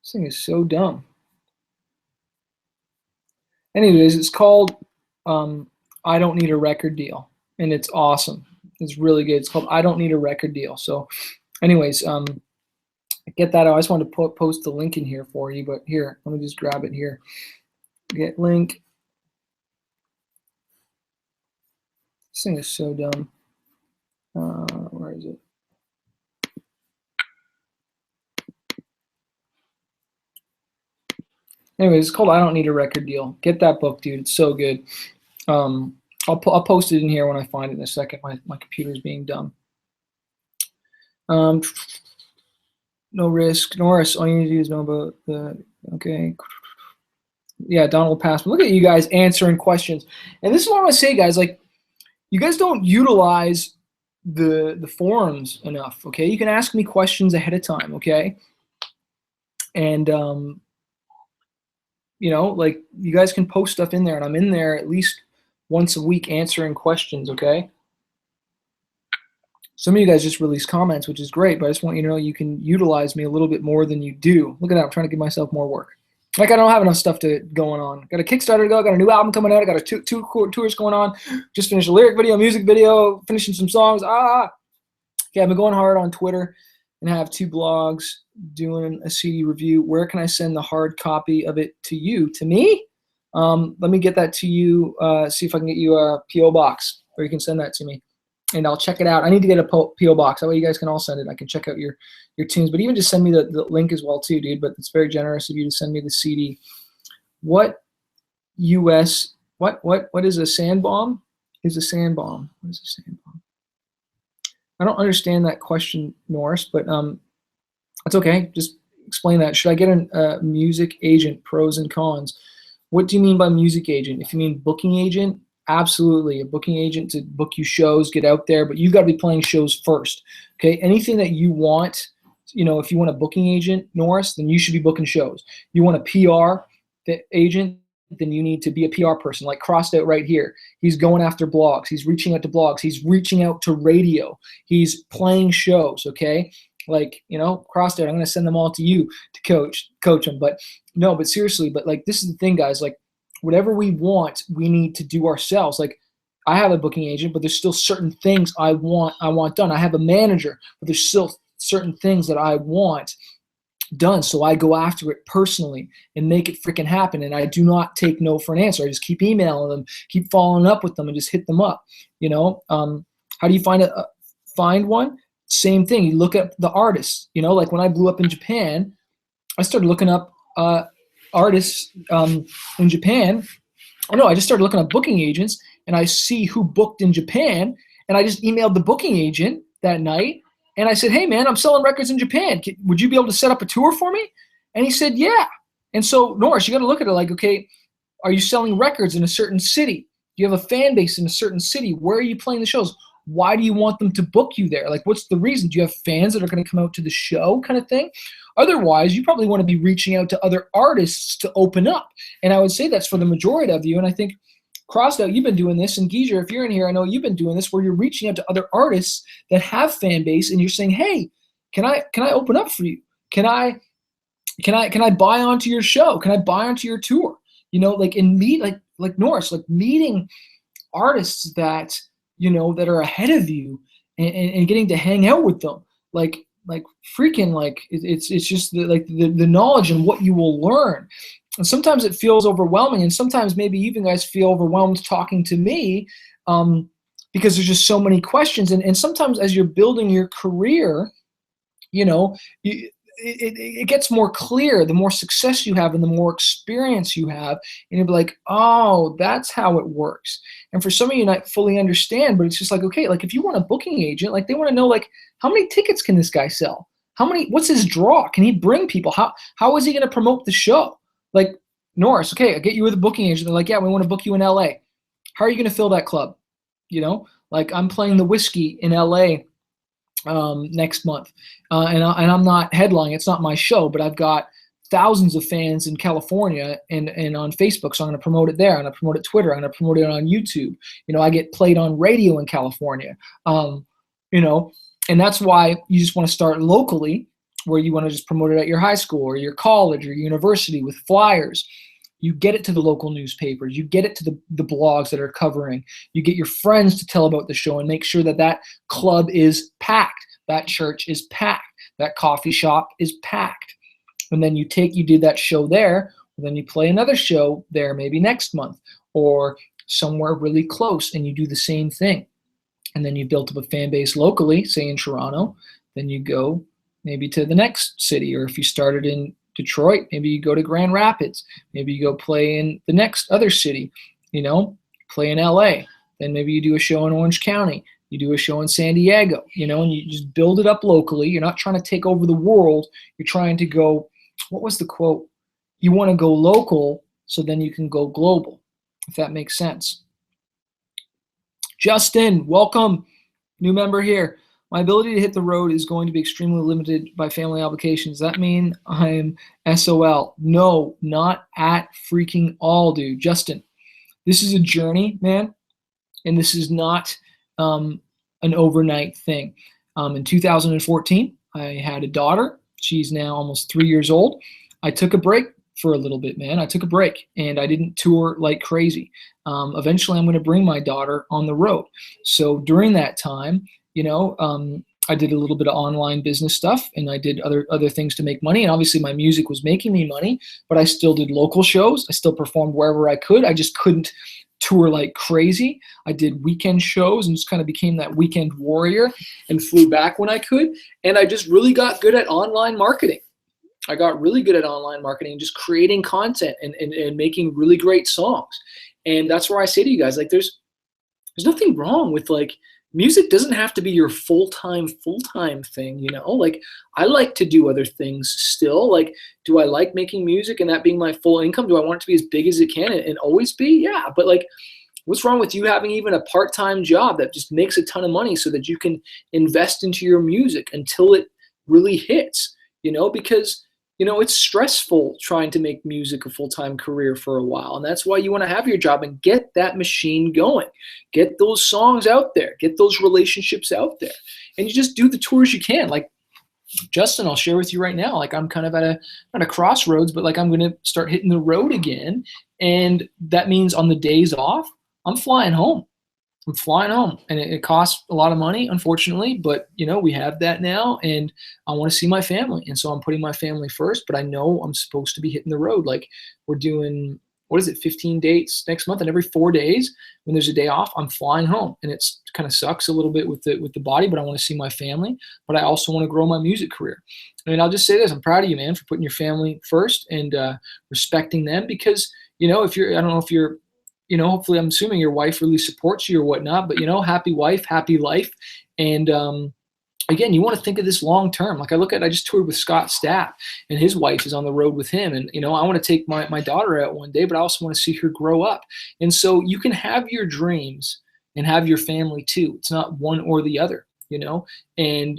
This thing is so dumb. Anyways, it's called I Don't Need a Record Deal, and it's awesome. It's really good. It's called I Don't Need a Record Deal. So anyways, get that out. I just wanted to post the link in here for you, but here, let me just grab it here. Get link. This thing is so dumb. Where is it? Anyways, it's called I Don't Need a Record Deal. Get that book, dude. It's so good. I'll post it in here when I find it in a second. My computer's being dumb. No risk. Norris, all you need to do is know about the, okay. Yeah, Donald Passman. Look at you guys answering questions. And this is what I want to say, guys. Like, you guys don't utilize the forums enough, okay? You can ask me questions ahead of time, okay? And, you know, like, you guys can post stuff in there, and I'm in there at least once a week answering questions, okay? Some of you guys just release comments, which is great, but I just want you to know you can utilize me a little bit more than you do. Look at that. I'm trying to give myself more work. Like, I don't have enough stuff going on. Got a Kickstarter to go. Got a new album coming out. I got two tours going on. Just finished a lyric video, music video, finishing some songs. Okay, I've been going hard on Twitter and have 2 blogs doing a CD review. Where can I send the hard copy of it to you? To me? Let me get that to you. See if I can get you a P.O. box, or you can send that to me. And I'll check it out. I need to get a P.O. box. That way you guys can all send it. I can check out your tunes. But even just send me the link as well too, dude. But it's very generous of you to send me the CD. What is a sand bomb? Is a sand bomb? What is a sand bomb? I don't understand that question, Norris, but that's okay. Just explain that. Should I get a music agent, pros and cons? What do you mean by music agent? If you mean booking agent, absolutely. A booking agent to book you shows, get out there, but you've got to be playing shows first. Okay, anything that you want, you know, if you want a booking agent, Norris, then you should be booking shows. You want a PR agent, then you need to be a PR person, like Crossed Out right here. He's going after blogs. He's reaching out to blogs. He's reaching out to radio. He's playing shows, okay? Like, you know, Crossed Out, I'm going to send them all to you to coach them. But no, but seriously, but like, this is the thing, guys, like, whatever we want, we need to do ourselves. Like, I have a booking agent, but there's still certain things I want done. I have a manager, but there's still certain things that I want done. So I go after it personally and make it freaking happen. And I do not take no for an answer. I just keep emailing them, keep following up with them, and just hit them up. You know, how do you find one? Same thing. You look at the artists. You know, like when I blew up in Japan, I started looking up artists in Japan. Oh no, I just started looking up booking agents, and I see who booked in Japan, and I just emailed the booking agent that night, and I said, hey man, I'm selling records in Japan. Would you be able to set up a tour for me? And he said, yeah. And so, Norris, you got to look at it like, okay, are you selling records in a certain city? Do you have a fan base in a certain city? Where are you playing the shows? why do you want them to book you there? Like, what's the reason? Do you have fans that are going to come out to the show kind of thing? Otherwise, you probably want to be reaching out to other artists to open up. And I would say that's for the majority of you. And I think Crossout, you've been doing this, and Geezer, if you're in here, I know you've been doing this, where you're reaching out to other artists that have fan base, and you're saying, "Hey, can I open up for you? Can I buy onto your show? Can I buy onto your tour?" You know, like in meet like Norris, like meeting artists that that are ahead of you, and getting to hang out with them, like freaking like it's just the knowledge and what you will learn. And sometimes it feels overwhelming, and sometimes maybe even guys feel overwhelmed talking to me, because there's just so many questions. And sometimes as you're building your career, it gets more clear the more success you have and the more experience you have, and you'll be like, oh, that's how it works. And for some of you not fully understand, but it's just like, okay, like if you want a booking agent, like they want to know, like, how many tickets can this guy sell? What's his draw? Can he bring people? How is he going to promote the show? Like, Norris, okay, I get you with a booking agent. They're like, yeah, we want to book you in LA. How are you going to fill that club? Like I'm playing the Whiskey in LA next month, and I'm not headlining. It's not my show, but I've got thousands of fans in California and on Facebook, so I'm going to promote it there. I'm going to promote it Twitter. I'm going to promote it on YouTube. I get played on radio in California. And that's why you just want to start locally, where you want to just promote it at your high school or your college or university with flyers. You get it to the local newspapers. You get it to the blogs that are covering. You get your friends to tell about the show and make sure that club is packed, that church is packed, that coffee shop is packed. And then you did that show there, and then you play another show there maybe next month or somewhere really close, and you do the same thing. And then you built up a fan base locally, say in Toronto. Then you go maybe to the next city, or if you started in Detroit, maybe you go to Grand Rapids. Maybe you go play in the next other city, play in LA. Then maybe you do a show in Orange County. You do a show in San Diego, and you just build it up locally. You're not trying to take over the world. You're trying to go, what was the quote? You want to go local so then you can go global, if that makes sense. Justin, welcome, new member here. My ability to hit the road is going to be extremely limited by family obligations. Does that mean I'm SOL? No, not at freaking all, dude. Justin, this is a journey, man, and this is not an overnight thing. In 2014, I had a daughter. She's now almost 3 years old. I took a break for a little bit, man. I took a break, and I didn't tour like crazy. Eventually, I'm going to bring my daughter on the road. So during that time, I did a little bit of online business stuff, and I did other things to make money. And obviously my music was making me money, but I still did local shows. I still performed wherever I could. I just couldn't tour like crazy. I did weekend shows and just kind of became that weekend warrior and flew back when I could. And I just really got good at online marketing. I got really good at online marketing, just creating content and making really great songs. And that's where I say to you guys, like, there's nothing wrong with, like, music doesn't have to be your full-time thing, Like, I like to do other things still. Like, do I like making music and that being my full income? Do I want it to be as big as it can and always be? Yeah, but, like, what's wrong with you having even a part-time job that just makes a ton of money so that you can invest into your music until it really hits, because it's stressful trying to make music a full-time career for a while. And that's why you want to have your job and get that machine going. Get those songs out there. Get those relationships out there. And you just do the tours you can. Like, Justin, I'll share with you right now, like, I'm kind of at a crossroads, but, like, I'm going to start hitting the road again. And that means on the days off, I'm flying home. And it costs a lot of money, unfortunately, but we have that now, and I want to see my family, and so I'm putting my family first. But I know I'm supposed to be hitting the road. Like, we're doing 15 dates next month, and every 4 days when there's a day off, I'm flying home, and it's kind of sucks a little bit with the body, but I want to see my family, but I also want to grow my music career. And I'll just say this: I'm proud of you, man, for putting your family first and respecting them, because I don't know if you're hopefully, I'm assuming your wife really supports you or whatnot, but, happy wife, happy life. And, again, you want to think of this long term. Like, I just toured with Scott Stapp, and his wife is on the road with him. And, I want to take my daughter out one day, but I also want to see her grow up. And so you can have your dreams and have your family too. It's not one or the other, and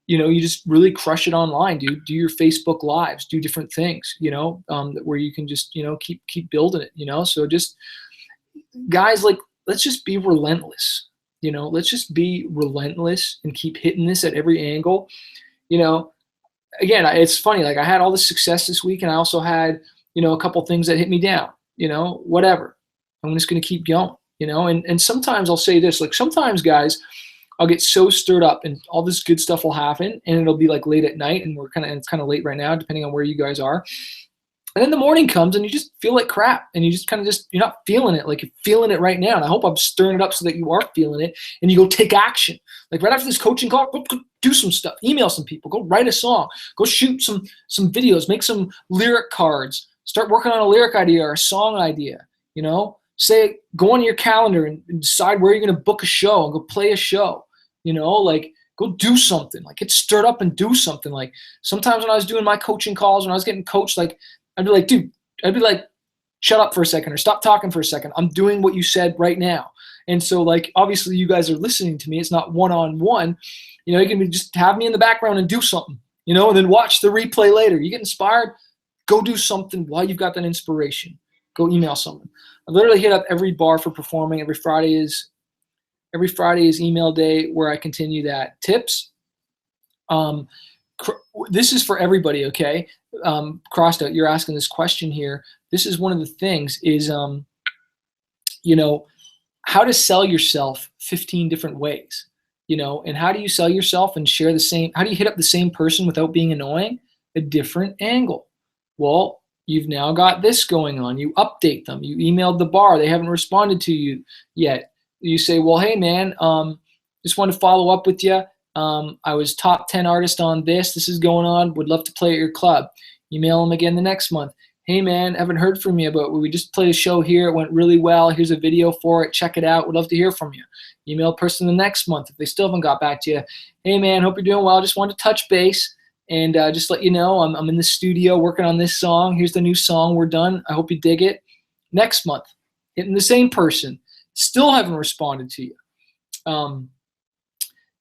you just really crush it online, dude. Do your Facebook lives, do different things, where you can just, keep building it, so just guys, like, let's just be relentless, let's just be relentless and keep hitting this at every angle, again, it's funny, like I had all this success this week and I also had, a couple things that hit me down, whatever. I'm just going to keep going, and sometimes I'll say this, like sometimes guys, I'll get so stirred up and all this good stuff will happen and it'll be like late at night and it's kind of late right now, depending on where you guys are. And then the morning comes and you just feel like crap and you just kind of you're not feeling it like you're feeling it right now. And I hope I'm stirring it up so that you are feeling it and you go take action. Like right after this coaching call, go do some stuff, email some people, go write a song, go shoot some videos, make some lyric cards, start working on a lyric idea or a song idea, say, go on your calendar and decide where you're going to book a show and go play a show, like go do something, like get stirred up and do something. Like sometimes when I was doing my coaching calls, when I was getting coached, like I'd be like, dude, shut up for a second or stop talking for a second. I'm doing what you said right now. And so like, obviously you guys are listening to me. It's not one-on-one, you can just have me in the background and do something, and then watch the replay later. You get inspired, go do something while you've got that inspiration. Go email someone. I literally hit up every bar for performing. Every Friday is email day where I continue that. Tips. This is for everybody, okay? Crossed out, you're asking this question here. This is one of the things is, how to sell yourself 15 different ways, and how do you sell yourself and share how do you hit up the same person without being annoying? A different angle. Well, you've now got this going on. You update them. You emailed the bar. They haven't responded to you yet. You say, well, hey, man, just want to follow up with you. I was top 10 artist on this. This is going on. Would love to play at your club. Email them again the next month. Hey, man, haven't heard from you, but we just played a show here. It went really well. Here's a video for it. Check it out. Would love to hear from you. Email person the next month if they still haven't got back to you. Hey, man, hope you're doing well. Just wanted to touch base and just let you know I'm in the studio working on this song. Here's the new song. We're done. I hope you dig it. Next month, hitting the same person. Still haven't responded to you.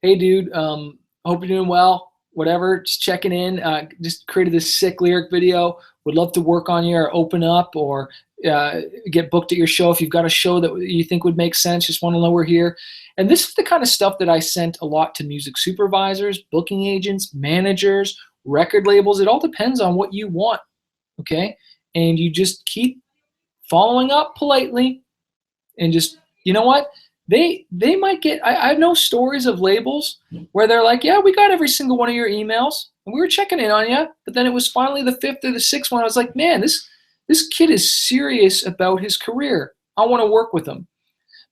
Hey, dude, hope you're doing well. Whatever, just checking in. Just created this sick lyric video. Would love to work on you or open up or get booked at your show if you've got a show that you think would make sense. Just want to know we're here. And this is the kind of stuff that I sent a lot to music supervisors, booking agents, managers, record labels. It all depends on what you want, okay? And you just keep following up politely and just, you know what? They might get, I know stories of labels where they're like, yeah, we got every single one of your emails and we were checking in on you. But then it was finally the fifth or the sixth one. I was like, man, this kid is serious about his career. I want to work with him.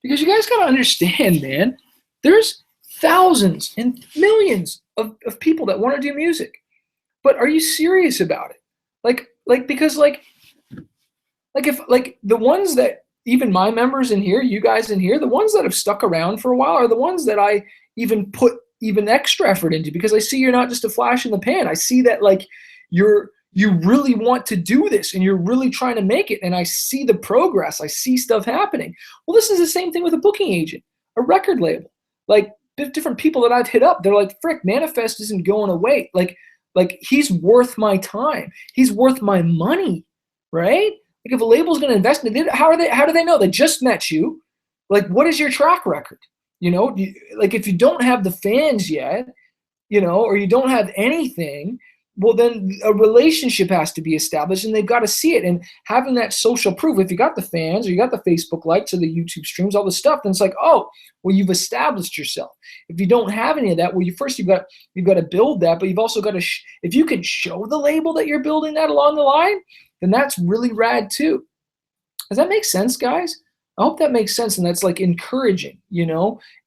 Because you guys got to understand, man, there's thousands and millions of people that want to do music. But are you serious about it? Because if the ones that, even my members in here, you guys in here, the ones that have stuck around for a while are the ones that I even put even extra effort into, because I see you're not just a flash in the pan. I see that like you really want to do this and you're really trying to make it. And I see the progress. I see stuff happening. Well, this is the same thing with a booking agent, a record label, like different people that I've hit up. They're like, frick, Manifest isn't going away. Like he's worth my time. He's worth my money, right? Like if a label's going to invest in it, how do they know? They just met you. Like, what is your track record? Like if you don't have the fans yet, or you don't have anything, well, then a relationship has to be established and they've got to see it. And having that social proof, if you got the fans or you got the Facebook likes or the YouTube streams, all the stuff, then it's like, oh, well, you've established yourself. If you don't have any of that, well, you've got to build that, but you've also got to, if you can show the label that you're building that along the line, then that's really rad too. Does that make sense, guys? I hope that makes sense. And that's like encouraging,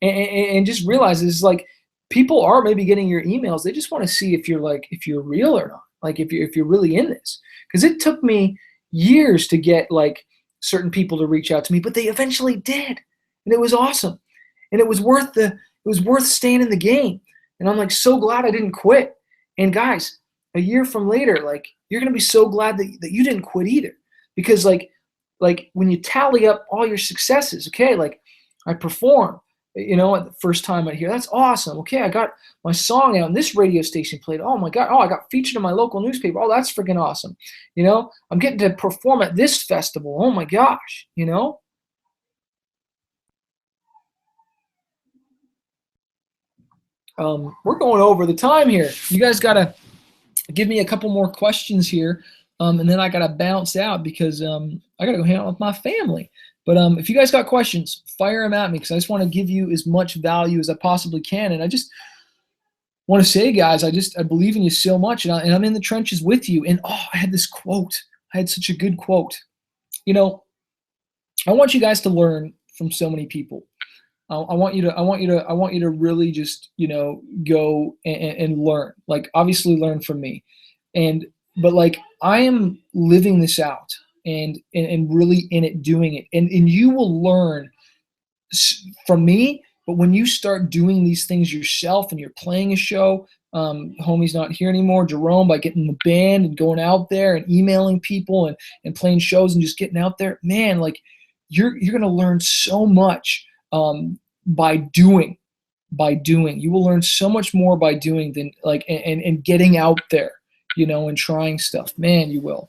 and just realize it's like people are maybe getting your emails. They just want to see if you're real or not. Like if you're really in this, because it took me years to get like certain people to reach out to me, but they eventually did. And it was awesome. And it was worth staying in the game. And I'm like, so glad I didn't quit. And guys, a year from later, like you're going to be so glad that you didn't quit either. Because like when you tally up all your successes, okay, like I perform. At the first time I hear, that's awesome. Okay, I got my song out and this radio station played. Oh my God. Oh, I got featured in my local newspaper. Oh, that's freaking awesome. I'm getting to perform at this festival. Oh my gosh, we're going over the time here. You guys got to give me a couple more questions here. And then I got to bounce out because I got to go hang out with my family. But if you guys got questions, fire them at me because I just want to give you as much value as I possibly can. And I just want to say, guys, I believe in you so much. And I'm in the trenches with you. And I had this quote. I had such a good quote. I want you guys to learn from so many people. I want you to really just, go and learn. Like, obviously learn from me. But like, I am living this out and really in it, doing it. And you will learn from me, but when you start doing these things yourself and you're playing a show, homie's not here anymore, Jerome, by getting the band and going out there and emailing people and playing shows and just getting out there, man, like you're going to learn so much by doing. You will learn so much more by doing than like, and getting out there, and trying stuff, man, you will.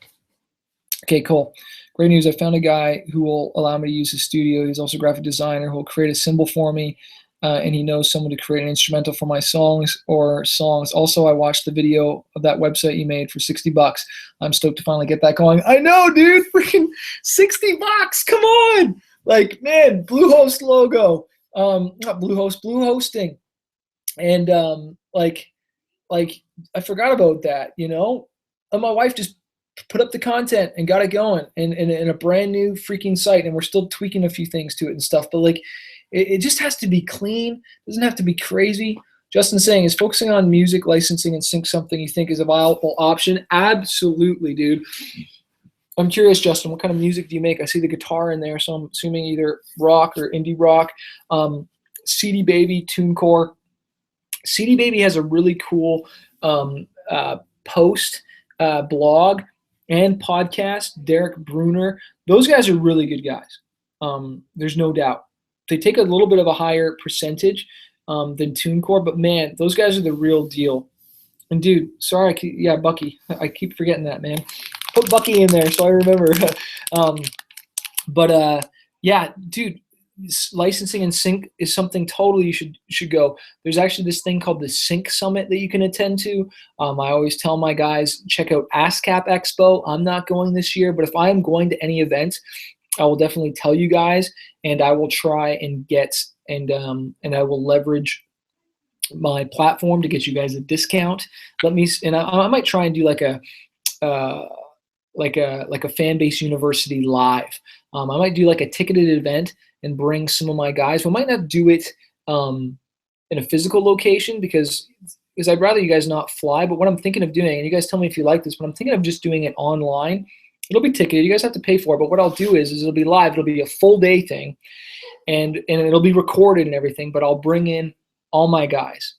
Okay, cool. Great news. I found a guy who will allow me to use his studio. He's also a graphic designer who will create a symbol for me. And he knows someone to create an instrumental for my songs. Also, I watched the video of that website you made for $60. I'm stoked to finally get that going. I know, dude, freaking $60. Come on. Like, man, Bluehost logo. Not Bluehost, Blue Hosting. And like I forgot about that, And my wife just put up the content and got it going in a brand new freaking site, and we're still tweaking a few things to it and stuff. But like, it just has to be clean. It doesn't have to be crazy. Justin's saying, is focusing on music licensing and sync something you think is a viable option? Absolutely, dude. I'm curious, Justin, what kind of music do you make? I see the guitar in there, so I'm assuming either rock or indie rock. CD Baby, TuneCore. CD Baby has a really cool post blog and podcast. Derek Bruner. Those guys are really good guys. There's no doubt. They take a little bit of a higher percentage than TuneCore, but man, those guys are the real deal. And dude, sorry, Bucky. I keep forgetting that, man. Put Bucky in there so I remember. Yeah, dude, licensing and sync is something totally you should go. There's actually this thing called the Sync Summit that you can attend to. I always tell my guys, check out ASCAP Expo. I'm not going this year, but if I am going to any event, I will definitely tell you guys, and I will try and get and I will leverage my platform to get you guys a discount. I might try and do like a Fanbase University live. I might do like a ticketed event and bring some of my guys. We might not do it in a physical location because I'd rather you guys not fly. But what I'm thinking of doing, and you guys tell me if you like this, but I'm thinking of just doing it online. It'll be ticketed. You guys have to pay for it. But what I'll do is it'll be live. It'll be a full day thing, and it'll be recorded and everything. But I'll bring in all my guys.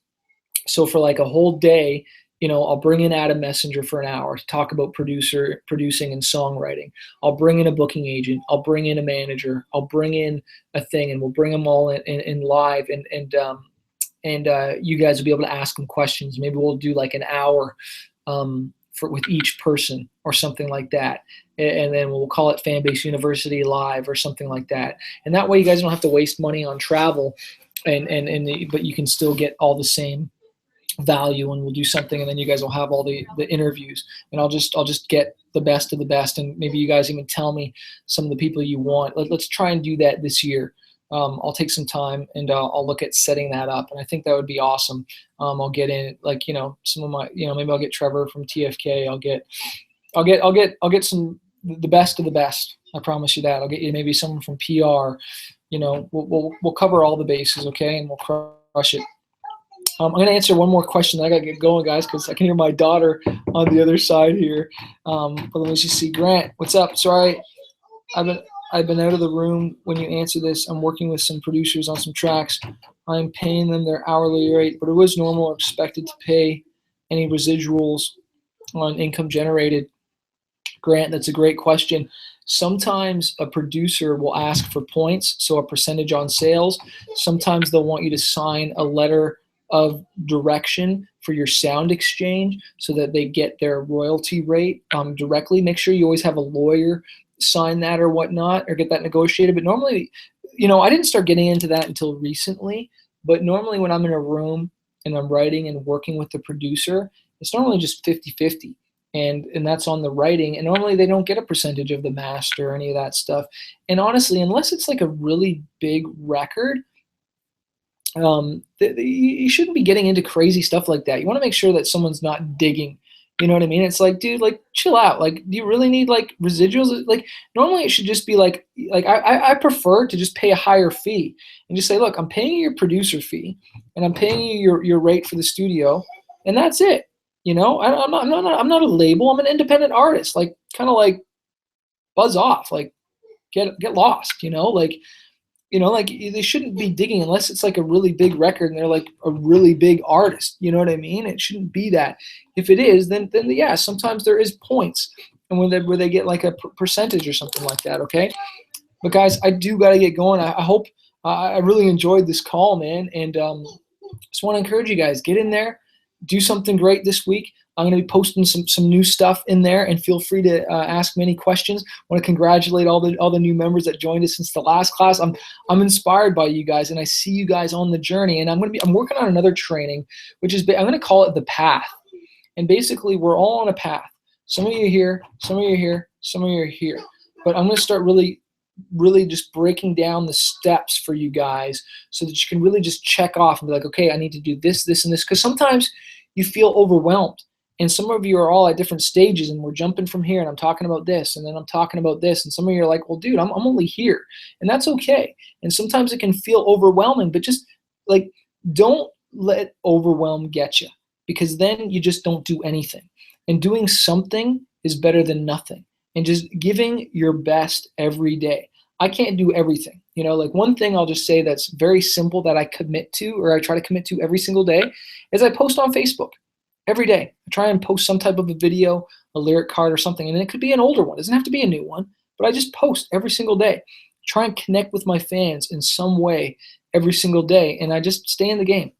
So for like a whole day, I'll bring in Adam Messenger for an hour to talk about producing and songwriting. I'll bring in a booking agent. I'll bring in a manager. I'll bring in a thing, and we'll bring them all in live, and you guys will be able to ask them questions. Maybe we'll do like an hour with each person or something like that, and then we'll call it Fanbase University Live or something like that. And that way, you guys don't have to waste money on travel, but you can still get all the same value, and we'll do something, and then you guys will have all the interviews, and I'll just get the best of the best, and maybe you guys even tell me some of the people you want. Let's try and do that this year. I'll take some time and I'll look at setting that up, and I think that would be awesome. I'll get in some of my maybe I'll get Trevor from TFK. I'll get some the best of the best. I promise you that. I'll get you maybe someone from PR. We'll cover all the bases, okay, and we'll crush it. I'm going to answer one more question. I got to get going, guys, because I can hear my daughter on the other side here. But let me just see. Grant, what's up? Sorry, I've been out of the room when you answer this. I'm working with some producers on some tracks. I'm paying them their hourly rate, but it was normal or expected to pay any residuals on income generated. Grant, that's a great question. Sometimes a producer will ask for points, so a percentage on sales. Sometimes they'll want you to sign a letter of direction for your sound exchange so that they get their royalty rate directly. Make sure you always have a lawyer sign that or whatnot, or get that negotiated. But normally, I didn't start getting into that until recently, but normally when I'm in a room and I'm writing and working with the producer, it's normally just 50-50. And that's on the writing. And normally they don't get a percentage of the master or any of that stuff. And honestly, unless it's like a really big record, you shouldn't be getting into crazy stuff like that. You want to make sure that someone's not digging. You know what I mean? It's like, dude, like, chill out. Like, do you really need like residuals? Like, normally it should just be like I prefer to just pay a higher fee and just say, look, I'm paying you your producer fee and I'm paying you your rate for the studio, and that's it. I'm not a label. I'm an independent artist. Like, kind of like buzz off. Like, get lost. Like they shouldn't be digging unless it's like a really big record and they're like a really big artist. You know what I mean? It shouldn't be that. If it is, then yeah, sometimes there is points, and where they get like a percentage or something like that. Okay, but guys, I do got to get going. I hope I really enjoyed this call, man, and just want to encourage you guys, get in there, do something great this week. I'm going to be posting some new stuff in there, and feel free to ask me any questions. I want to congratulate all the new members that joined us since the last class. I'm inspired by you guys, and I see you guys on the journey. And I'm working on another training, which is, I'm going to call it the path. And basically, we're all on a path. Some of you are here, some of you are here, some of you are here. But I'm going to start really just breaking down the steps for you guys so that you can really just check off and be like, okay, I need to do this, this, and this. Because sometimes you feel overwhelmed. And some of you are all at different stages, and we're jumping from here, and I'm talking about this, and then I'm talking about this. And some of you are like, well, dude, I'm only here. And that's okay. And sometimes it can feel overwhelming, but just like, don't let overwhelm get you, because then you just don't do anything. And doing something is better than nothing. And just giving your best every day. I can't do everything. Like, one thing I'll just say that's very simple that I commit to, or I try to commit to every single day, is I post on Facebook. Every day, I try and post some type of a video, a lyric card or something, and it could be an older one. It doesn't have to be a new one, but I just post every single day. Try and connect with my fans in some way every single day, and I just stay in the game.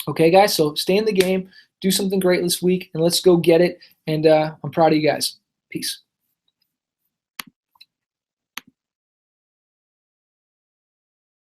Okay, guys? So stay in the game, do something great this week, and let's go get it. And I'm proud of you guys. Peace.